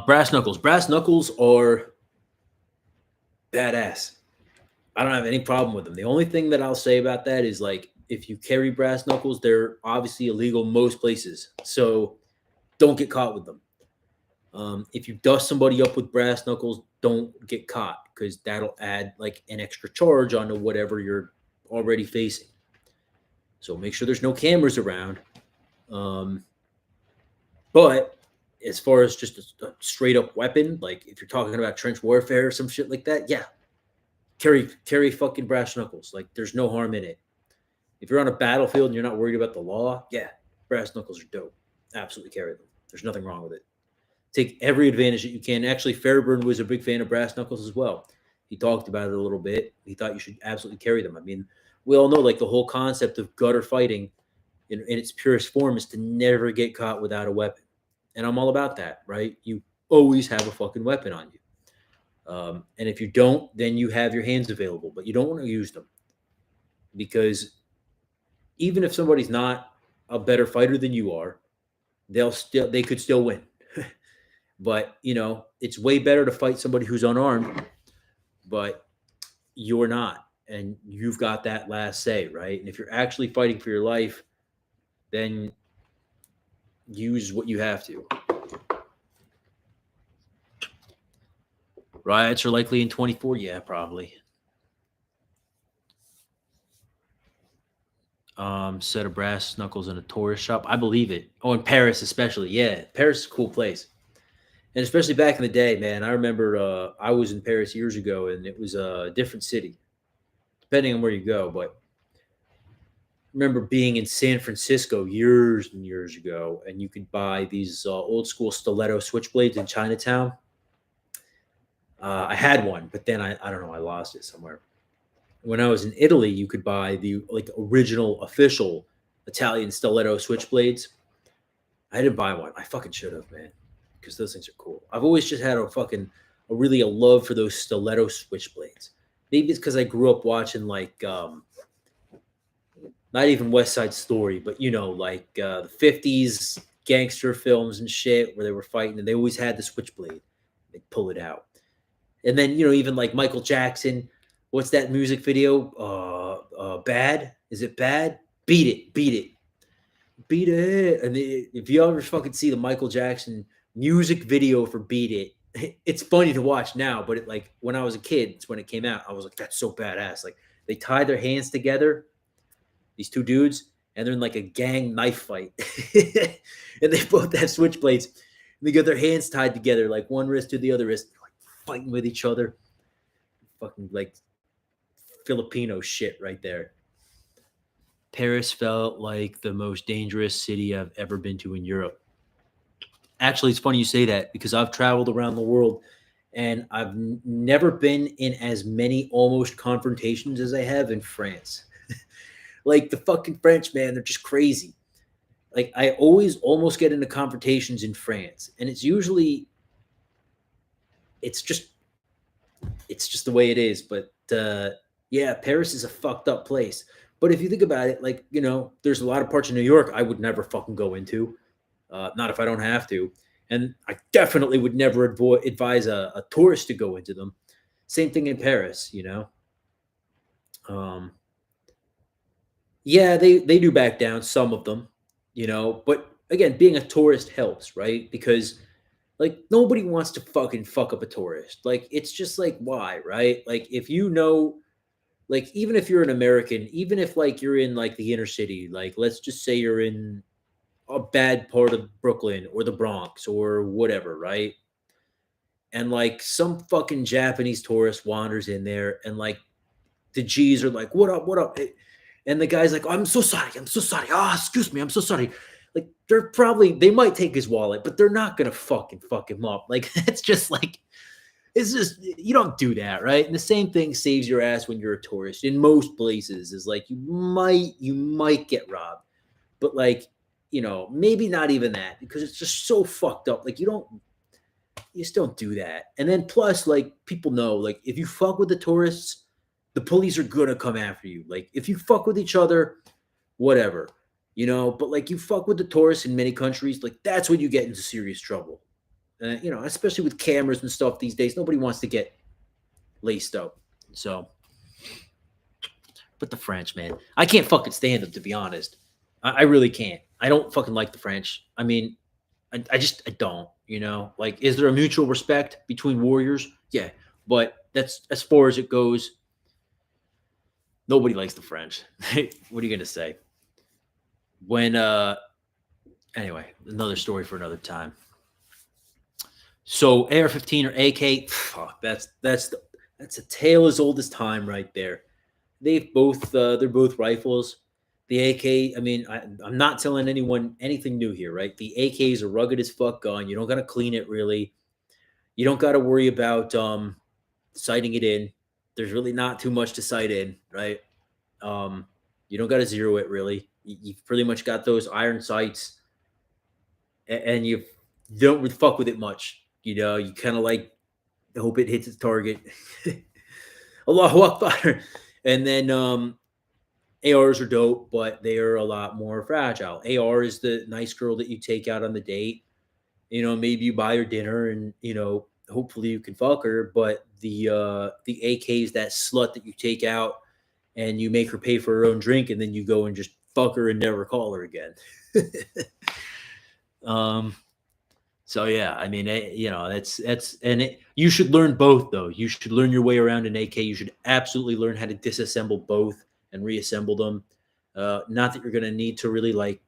Brass knuckles. Brass knuckles are badass. I don't have any problem with them. The only thing that I'll say about that is like if you carry brass knuckles, they're obviously illegal most places. So don't get caught with them. If you dust somebody up with brass knuckles, don't get caught because that'll add like an extra charge onto whatever you're already facing. So make sure there's no cameras around. But as far as just a straight up weapon, like if you're talking about trench warfare or some shit like that, yeah, carry fucking brass knuckles. Like there's no harm in it. If you're on a battlefield and you're not worried about the law, yeah, brass knuckles are dope. Absolutely carry them. There's nothing wrong with it. Take every advantage that you can. Actually, Fairburn was a big fan of brass knuckles as well. He talked about it a little bit. He thought you should absolutely carry them. I mean, we all know like the whole concept of gutter fighting in its purest form is to never get caught without a weapon. And I'm all about that, right? You always have a fucking weapon on you. And if you don't, then you have your hands available, but you don't want to use them because even if somebody's not a better fighter than you are, they could still win. But it's way better to fight somebody who's unarmed, but you're not, and you've got that last say, right? And if you're actually fighting for your life, then use what you have to. Riots are likely in 24. Yeah, probably. Set of brass knuckles in a tourist shop. I believe it. Oh, in Paris especially. Yeah, Paris is a cool place. And especially back in the day, man. I remember I was in Paris years ago, and it was a different city, depending on where you go. But I remember being in San Francisco years and years ago, and you could buy these old school stiletto switchblades in Chinatown. I had one, but then I don't know, I lost it somewhere. When I was in Italy, you could buy the like original official Italian stiletto switchblades. I didn't buy one. I fucking should have, man, because those things are cool. I've always just had a really a love for those stiletto switchblades. Maybe it's because I grew up watching like not even West Side Story, but like the 50s gangster films and shit where they were fighting and they always had the switchblade. They'd pull it out. And then, even like Michael Jackson, what's that music video? Bad? Is it bad? Beat it, beat it, beat it. And if you ever fucking see the Michael Jackson music video for Beat It, it's funny to watch now, but like when I was a kid, it's when it came out. I was like, that's so badass. Like they tied their hands together, these two dudes, and they're in like a gang knife fight, and they both have switchblades. And they got their hands tied together, like one wrist to the other wrist, like fighting with each other. Fucking like Filipino shit right there. Paris felt like the most dangerous city I've ever been to in Europe. Actually, it's funny you say that because I've traveled around the world and I've never been in as many almost confrontations as I have in France. Like the fucking French, man, they're just crazy. Like I always almost get into confrontations in France, and it's just it's just the way it is. But yeah, Paris is a fucked up place. But if you think about it, like there's a lot of parts of New York I would never fucking go into, not if I don't have to, and I definitely would never advise a tourist to go into them. Same thing in Paris. Um, yeah, they do back down, some of them. But again, being a tourist helps, right? Because like nobody wants to fucking fuck up a tourist. Like it's just like why, right? Like if like even if you're an American, even if like you're in like the inner city, like let's just say you're in a bad part of Brooklyn or the Bronx or whatever, right? And like some fucking Japanese tourist wanders in there and like the G's are like, "What up? What up?" And the guy's like, "I'm so sorry. I'm so sorry. Ah, excuse me. I'm so sorry." Like they might take his wallet, but they're not gonna fucking fuck him up. Like that's just like it's just you don't do that, right? And the same thing saves your ass when you're a tourist. In most places, is like you might get robbed, but like maybe not even that because it's just so fucked up. Like you just don't do that. And then plus, like people know, like if you fuck with the tourists, the police are gonna come after you. Like if you fuck with each other, whatever. But like you fuck with the tourists in many countries, like that's when you get into serious trouble. Especially with cameras and stuff these days, nobody wants to get laced up. So, but the French, man, I can't fucking stand them to be honest. I really can't. I don't fucking like the French. I mean, I don't. Like, is there a mutual respect between warriors? Yeah, but that's as far as it goes. Nobody likes the French. What are you gonna say? When anyway, another story for another time. So AR-15 or AK, that's a tale as old as time right there. They're both rifles. The AK, I mean, I'm not telling anyone anything new here, right? The AK is a rugged as fuck gun. You don't gotta clean it really. You don't gotta worry about sighting it in. There's really not too much to sight in, right? Um, you don't gotta zero it really. You've pretty much got those iron sights, and you don't really fuck with it much. You kind of like hope it hits its target. Allahu Akbar. And then ARs are dope, but they are a lot more fragile. AR is the nice girl that you take out on the date. Maybe you buy her dinner and hopefully you can fuck her. But the AK is that slut that you take out and you make her pay for her own drink, and then you go and just fuck her and never call her again. um So yeah, I mean, you should learn both though. You should learn your way around an AK. You should absolutely learn how to disassemble both and reassemble them. Not that you're gonna need to really like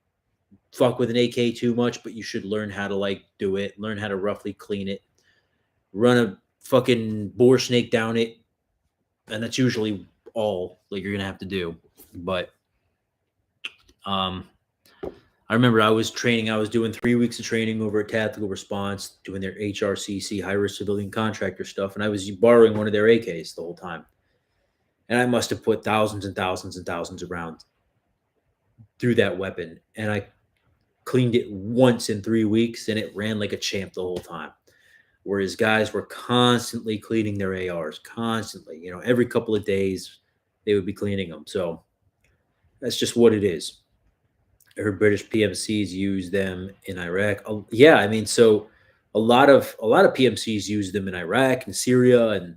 fuck with an AK too much, but you should learn how to like do it. Learn how to roughly clean it. Run a fucking bore snake down it, and that's usually all like you're gonna have to do. But I remember I was training. I was doing 3 weeks of training over at Tactical Response, doing their HRCC, high risk civilian contractor stuff, and I was borrowing one of their AKs the whole time. And I must have put thousands and thousands and thousands of rounds through that weapon, and I cleaned it once in 3 weeks, and it ran like a champ the whole time. Whereas guys were constantly cleaning their ARs, constantly. Every couple of days they would be cleaning them. So that's just what it is. I heard British PMCs use them in Iraq. Yeah, I mean, so a lot of PMCs use them in Iraq and Syria and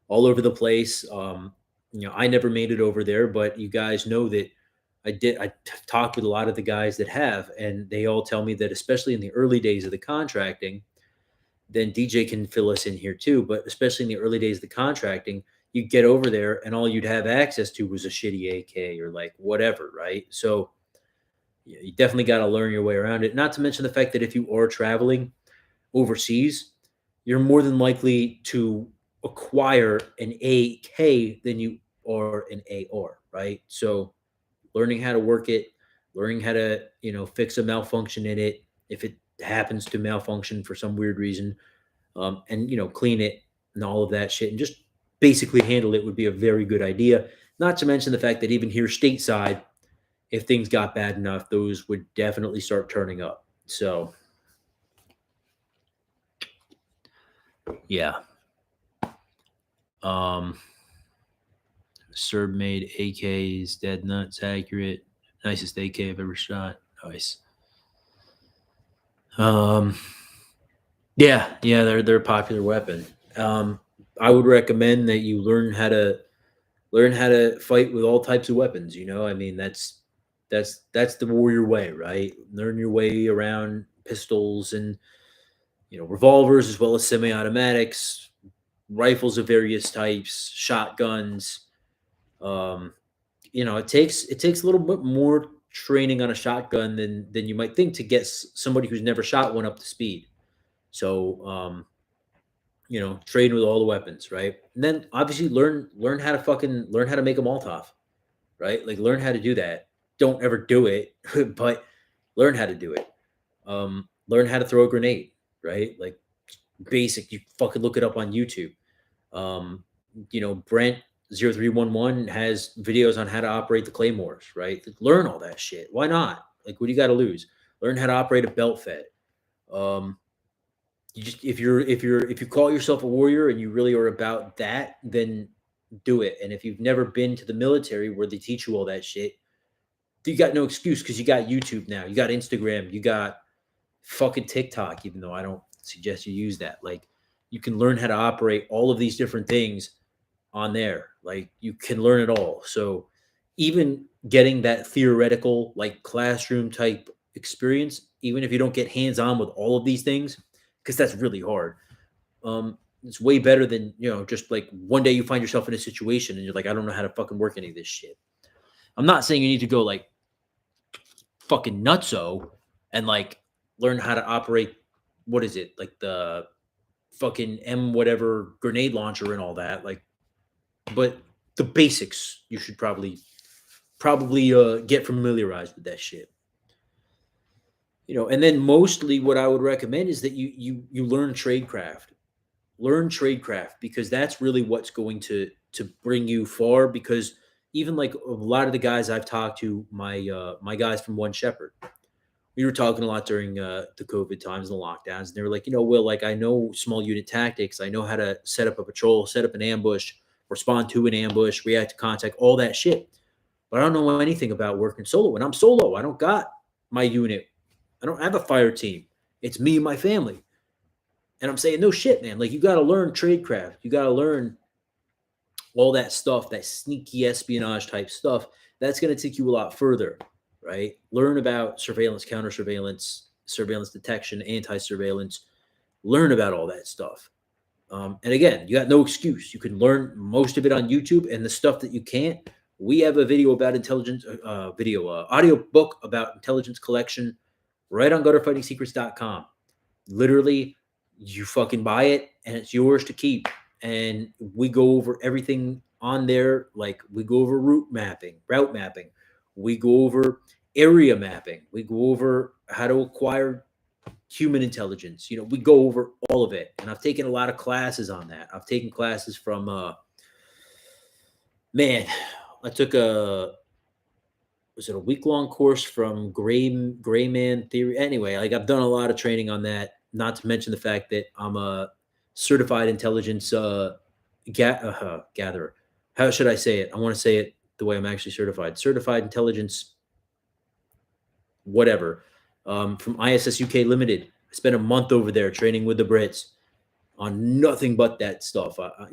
all over the place. I never made it over there, but you guys know that I did. Talked with a lot of the guys that have, and they all tell me that, especially in the early days of the contracting, then DJ can fill us in here too. But especially in the early days of the contracting, you'd get over there and all you'd have access to was a shitty AK or like whatever, right? So You definitely got to learn your way around it. Not to mention the fact that if you are traveling overseas, you're more than likely to acquire an AK than you are an AR, right? So learning how to work it, learning how to, fix a malfunction in it if it happens to malfunction for some weird reason, and, clean it and all of that shit and just basically handle it would be a very good idea. Not to mention the fact that even here stateside, if things got bad enough, those would definitely start turning up. So, yeah. Um, Serb made AKs, dead nuts, accurate. Nicest AK I've ever shot. Nice. Um, yeah, they're a popular weapon. I would recommend that you learn how to fight with all types of weapons. I mean that's the warrior way, right? Learn your way around pistols and revolvers as well as semi-automatics, rifles of various types, shotguns. Um, it takes a little bit more training on a shotgun than you might think to get somebody who's never shot one up to speed. So train with all the weapons, right? And then obviously learn how to learn how to make a Molotov, right? Like learn how to do that. Don't ever do it, but learn how to do it. Learn how to throw a grenade, right? Like basic. You fucking look it up on YouTube. Brent 0311 has videos on how to operate the claymores, right? Like, learn all that shit. Why not? Like, what do you got to lose? Learn how to operate a belt fed. Um, you just if you call yourself a warrior and you really are about that, then do it. And if you've never been to the military where they teach you all that shit, you got no excuse because you got YouTube now, you got Instagram, you got fucking TikTok. Even though I don't suggest you use that, like you can learn how to operate all of these different things on there. Like you can learn it all. So even getting that theoretical, like classroom type experience, even if you don't get hands on with all of these things, because that's really hard. It's way better than just like one day you find yourself in a situation and you're like, I don't know how to fucking work any of this shit. I'm not saying you need to go like fucking nutso and like learn how to operate what is it like the fucking M whatever grenade launcher and all that. Like, but the basics you should probably get familiarized with that shit. And then mostly what I would recommend is that you learn tradecraft. Learn tradecraft because that's really what's going to bring you far. Because even like a lot of the guys I've talked to, my guys from One Shepherd, we were talking a lot during the COVID times and the lockdowns, and they were like, Will, like I know small unit tactics, I know how to set up a patrol, set up an ambush, respond to an ambush, react to contact, all that shit. But I don't know anything about working solo. When I'm solo, I don't got my unit. I don't have a fire team. It's me and my family. And I'm saying, no shit, man. Like you got to learn tradecraft. You got to learn all that stuff, that sneaky espionage type stuff. That's going to take you a lot further, right? Learn about surveillance, counter surveillance, surveillance detection, anti surveillance. Learn about all that stuff. And again, you got no excuse. You can learn most of it on YouTube, and the stuff that you can't, we have a video about intelligence, audio book about intelligence collection right on gutterfightingsecrets.com. Literally, you fucking buy it and it's yours to keep. And we go over everything on there. Like we go over route mapping. We go over area mapping. We go over how to acquire human intelligence. We go over all of it. And I've taken a lot of classes on that. I've taken classes from man, I took was it a week-long course from gray man theory? Anyway, like I've done a lot of training on that, not to mention the fact that I'm a certified intelligence gatherer. How should I say it? I want to say it the way I'm actually certified. Certified intelligence whatever, from ISS UK Limited. I spent a month over there training with the Brits on nothing but that stuff. I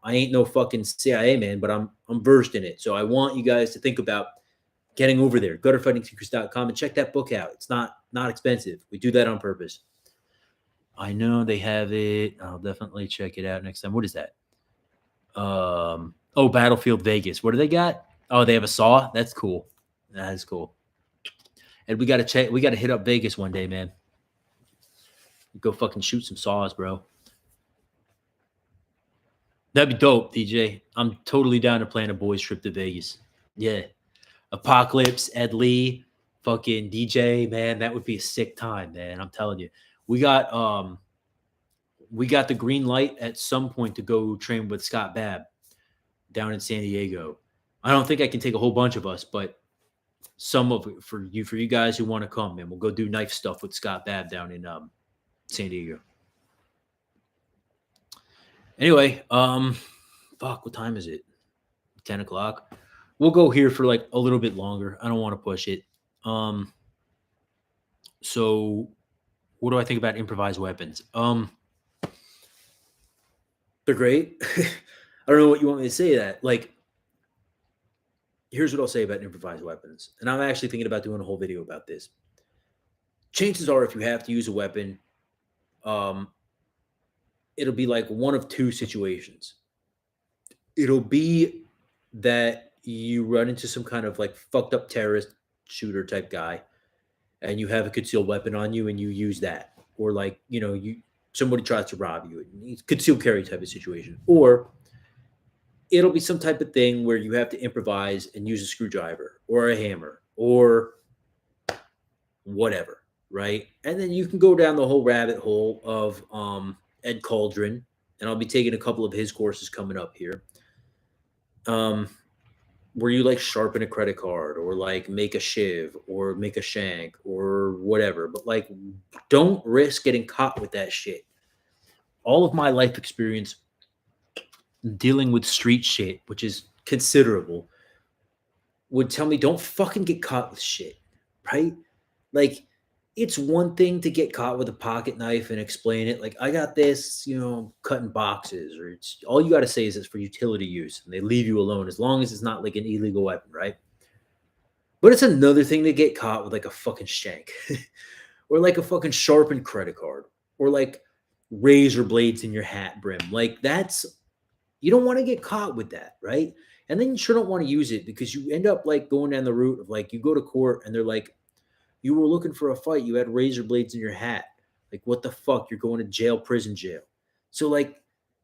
ain't no fucking CIA man, but I'm versed in it. So I want you guys to think about getting over there. Gutterfightingsecrets.com and check that book out. It's not expensive. We do that on purpose. I know they have it. I'll definitely check it out next time. What is that? Battlefield Vegas. What do they got? Oh, they have a saw. That's cool. That is cool. And we gotta check. We gotta hit up Vegas one day, man. Go fucking shoot some saws, bro. That'd be dope, DJ. I'm totally down to plan a boys trip to Vegas. Yeah, Apocalypse, Ed Lee, fucking DJ, man, that would be a sick time, man. I'm telling you. We got we got the green light at some point to go train with Scott Babb down in San Diego. I don't think I can take a whole bunch of us, but some of it for you guys who want to come, man. We'll go do knife stuff with Scott Babb down in San Diego. Anyway, fuck, what time is it? 10 o'clock. We'll go here for like a little bit longer. I don't want to push it. So what do I think about improvised weapons? They're great. I don't know what you want me to say that. Like, here's what I'll say about improvised weapons. And I'm actually thinking about doing a whole video about this. Chances are, if you have to use a weapon, um, it'll be like one of two situations. It'll be that you run into some kind of like fucked up terrorist shooter type guy, and you have a concealed weapon on you, and you use that, or like you somebody tries to rob you, it's concealed carry type of situation, or it'll be some type of thing where you have to improvise and use a screwdriver or a hammer or whatever, right? And then you can go down the whole rabbit hole of Ed Cauldron, and I'll be taking a couple of his courses coming up here. Where you like sharpen a credit card or like make a shiv or make a shank or whatever, but like don't risk getting caught with that shit. All of my life experience dealing with street shit, which is considerable, would tell me don't fucking get caught with shit, right? Like, it's one thing to get caught with a pocket knife and explain it. Like, I got this, cutting boxes, or it's all you got to say is it's for utility use, and they leave you alone as long as it's not like an illegal weapon, right? But it's another thing to get caught with like a fucking shank, or like a fucking sharpened credit card, or like razor blades in your hat brim. Like, you don't want to get caught with that, right? And then you sure don't want to use it because you end up like going down the route of like you go to court and they're like, you were looking for a fight. You had razor blades in your hat. Like, what the fuck? You're going to jail, prison jail. So, like,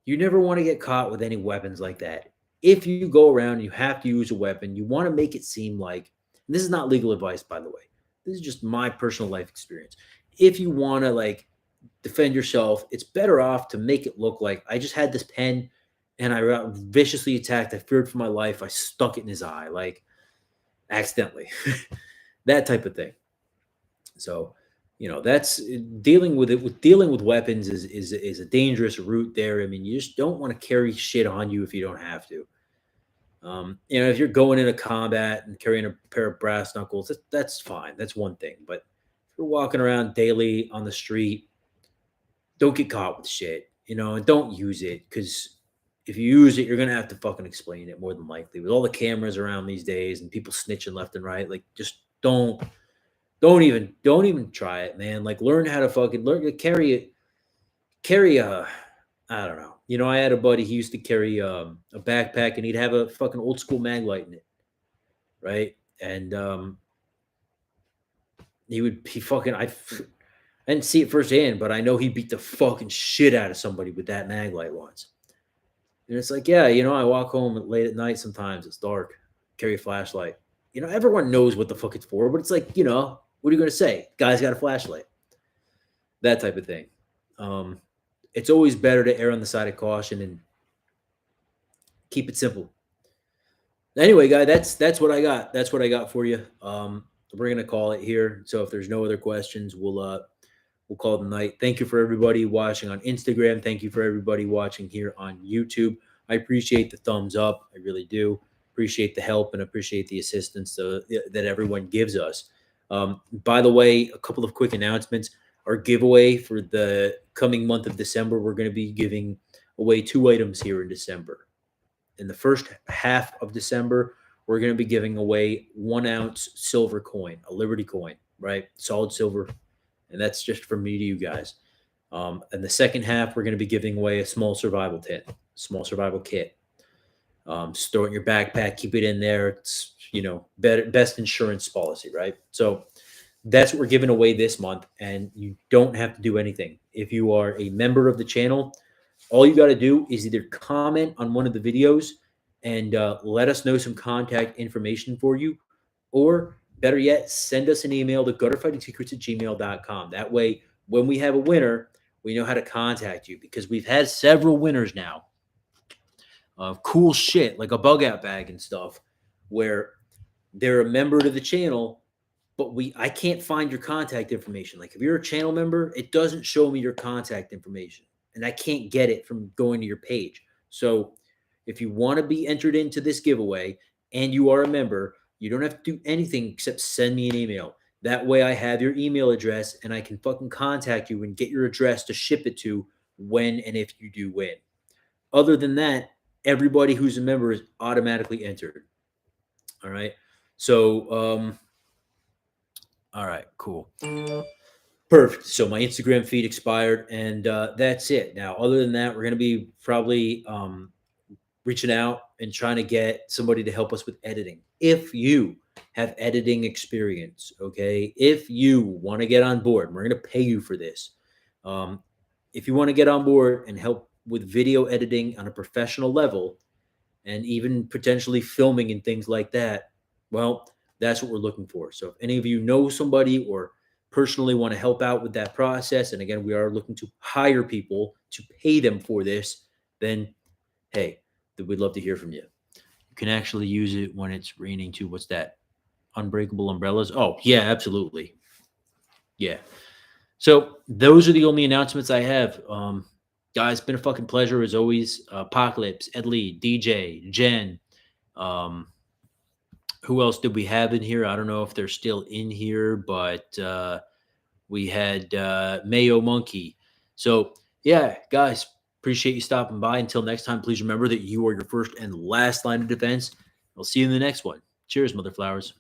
you never want to get caught with any weapons like that. If you go around and you have to use a weapon, you want to make it seem like, and this is not legal advice, by the way. This is just my personal life experience. If you want to, like, defend yourself, it's better off to make it look like I just had this pen and I got viciously attacked. I feared for my life. I stuck it in his eye, like, accidentally. That type of thing. So, that's dealing with it. With dealing with weapons is a dangerous route there. I mean, you just don't want to carry shit on you if you don't have to. If you're going into combat and carrying a pair of brass knuckles, that's fine. That's one thing. But if you're walking around daily on the street, don't get caught with shit, and don't use it, because if you use it, you're gonna have to fucking explain it more than likely. With all the cameras around these days and people snitching left and right, like, just don't even try it, man. Like, learn how to fucking learn to carry it. Carry a, I don't know. I had a buddy. He used to carry a backpack, and he'd have a fucking old school mag light in it, right? And he fucking I didn't see it firsthand, but I know he beat the fucking shit out of somebody with that mag light once. And it's like, yeah, I walk home late at night sometimes. It's dark. Carry a flashlight. Everyone knows what the fuck it's for, but it's like, what are you going to say? Guy's got a flashlight. That type of thing. It's always better to err on the side of caution and keep it simple. Anyway, guy, that's what I got. That's what I got for you. We're gonna call it here. So if there's no other questions, we'll call it a night. Thank you for everybody watching on Instagram. Thank you for everybody watching here on YouTube. I appreciate the thumbs up. I really do. Appreciate the help and appreciate the assistance that everyone gives us. By the way, a couple of quick announcements. Our giveaway for the coming month of December, we're going to be giving away 2 items here in December. In the first half of December, we're going to be giving away 1 ounce silver coin, a Liberty coin, right? Solid silver. And that's just from me to you guys. And the second half, we're going to be giving away a small survival kit. Store it in your backpack, keep it in there. It's, best insurance policy, right? So That's what we're giving away this month, and you don't have to do anything. If you are a member of the channel, all you got to do is either comment on one of the videos and let us know some contact information for you, or better yet, send us an email to gutterfightingsecrets@gmail.com. That way, when we have a winner, we know how to contact you, because we've had several winners now of cool shit like a bug out bag and stuff, where they're a member to the channel, but I can't find your contact information. Like if you're a channel member, it doesn't show me your contact information, and I can't get it from going to your page. So if you want to be entered into this giveaway and you are a member, you don't have to do anything except send me an email. That way I have your email address and I can fucking contact you and get your address to ship it to when and if you do win. Other than that, everybody who's a member is automatically entered. All right. So, all right, cool. Perfect. So my Instagram feed expired, and that's it. Now, other than that, we're going to be probably reaching out and trying to get somebody to help us with editing. If you have editing experience, okay, if you want to get on board, we're going to pay you for this. If you want to get on board and help with video editing on a professional level, and even potentially filming and things like that, well, that's what we're looking for. So if any of you know somebody or personally want to help out with that process, and again, we are looking to hire people to pay them for this, then hey, we'd love to hear from you. You can actually use it when it's raining too. What's that? Unbreakable umbrellas? Oh, yeah, absolutely. Yeah. So those are the only announcements I have. Guys, been a fucking pleasure as always. Apocalypse, Ed Lee, DJ, Jen. Um, who else did we have in here? I don't know if they're still in here, but we had Mayo Monkey. So yeah, guys, appreciate you stopping by. Until next time, please remember that you are your first and last line of defense. I'll see you in the next one. Cheers, mother flowers.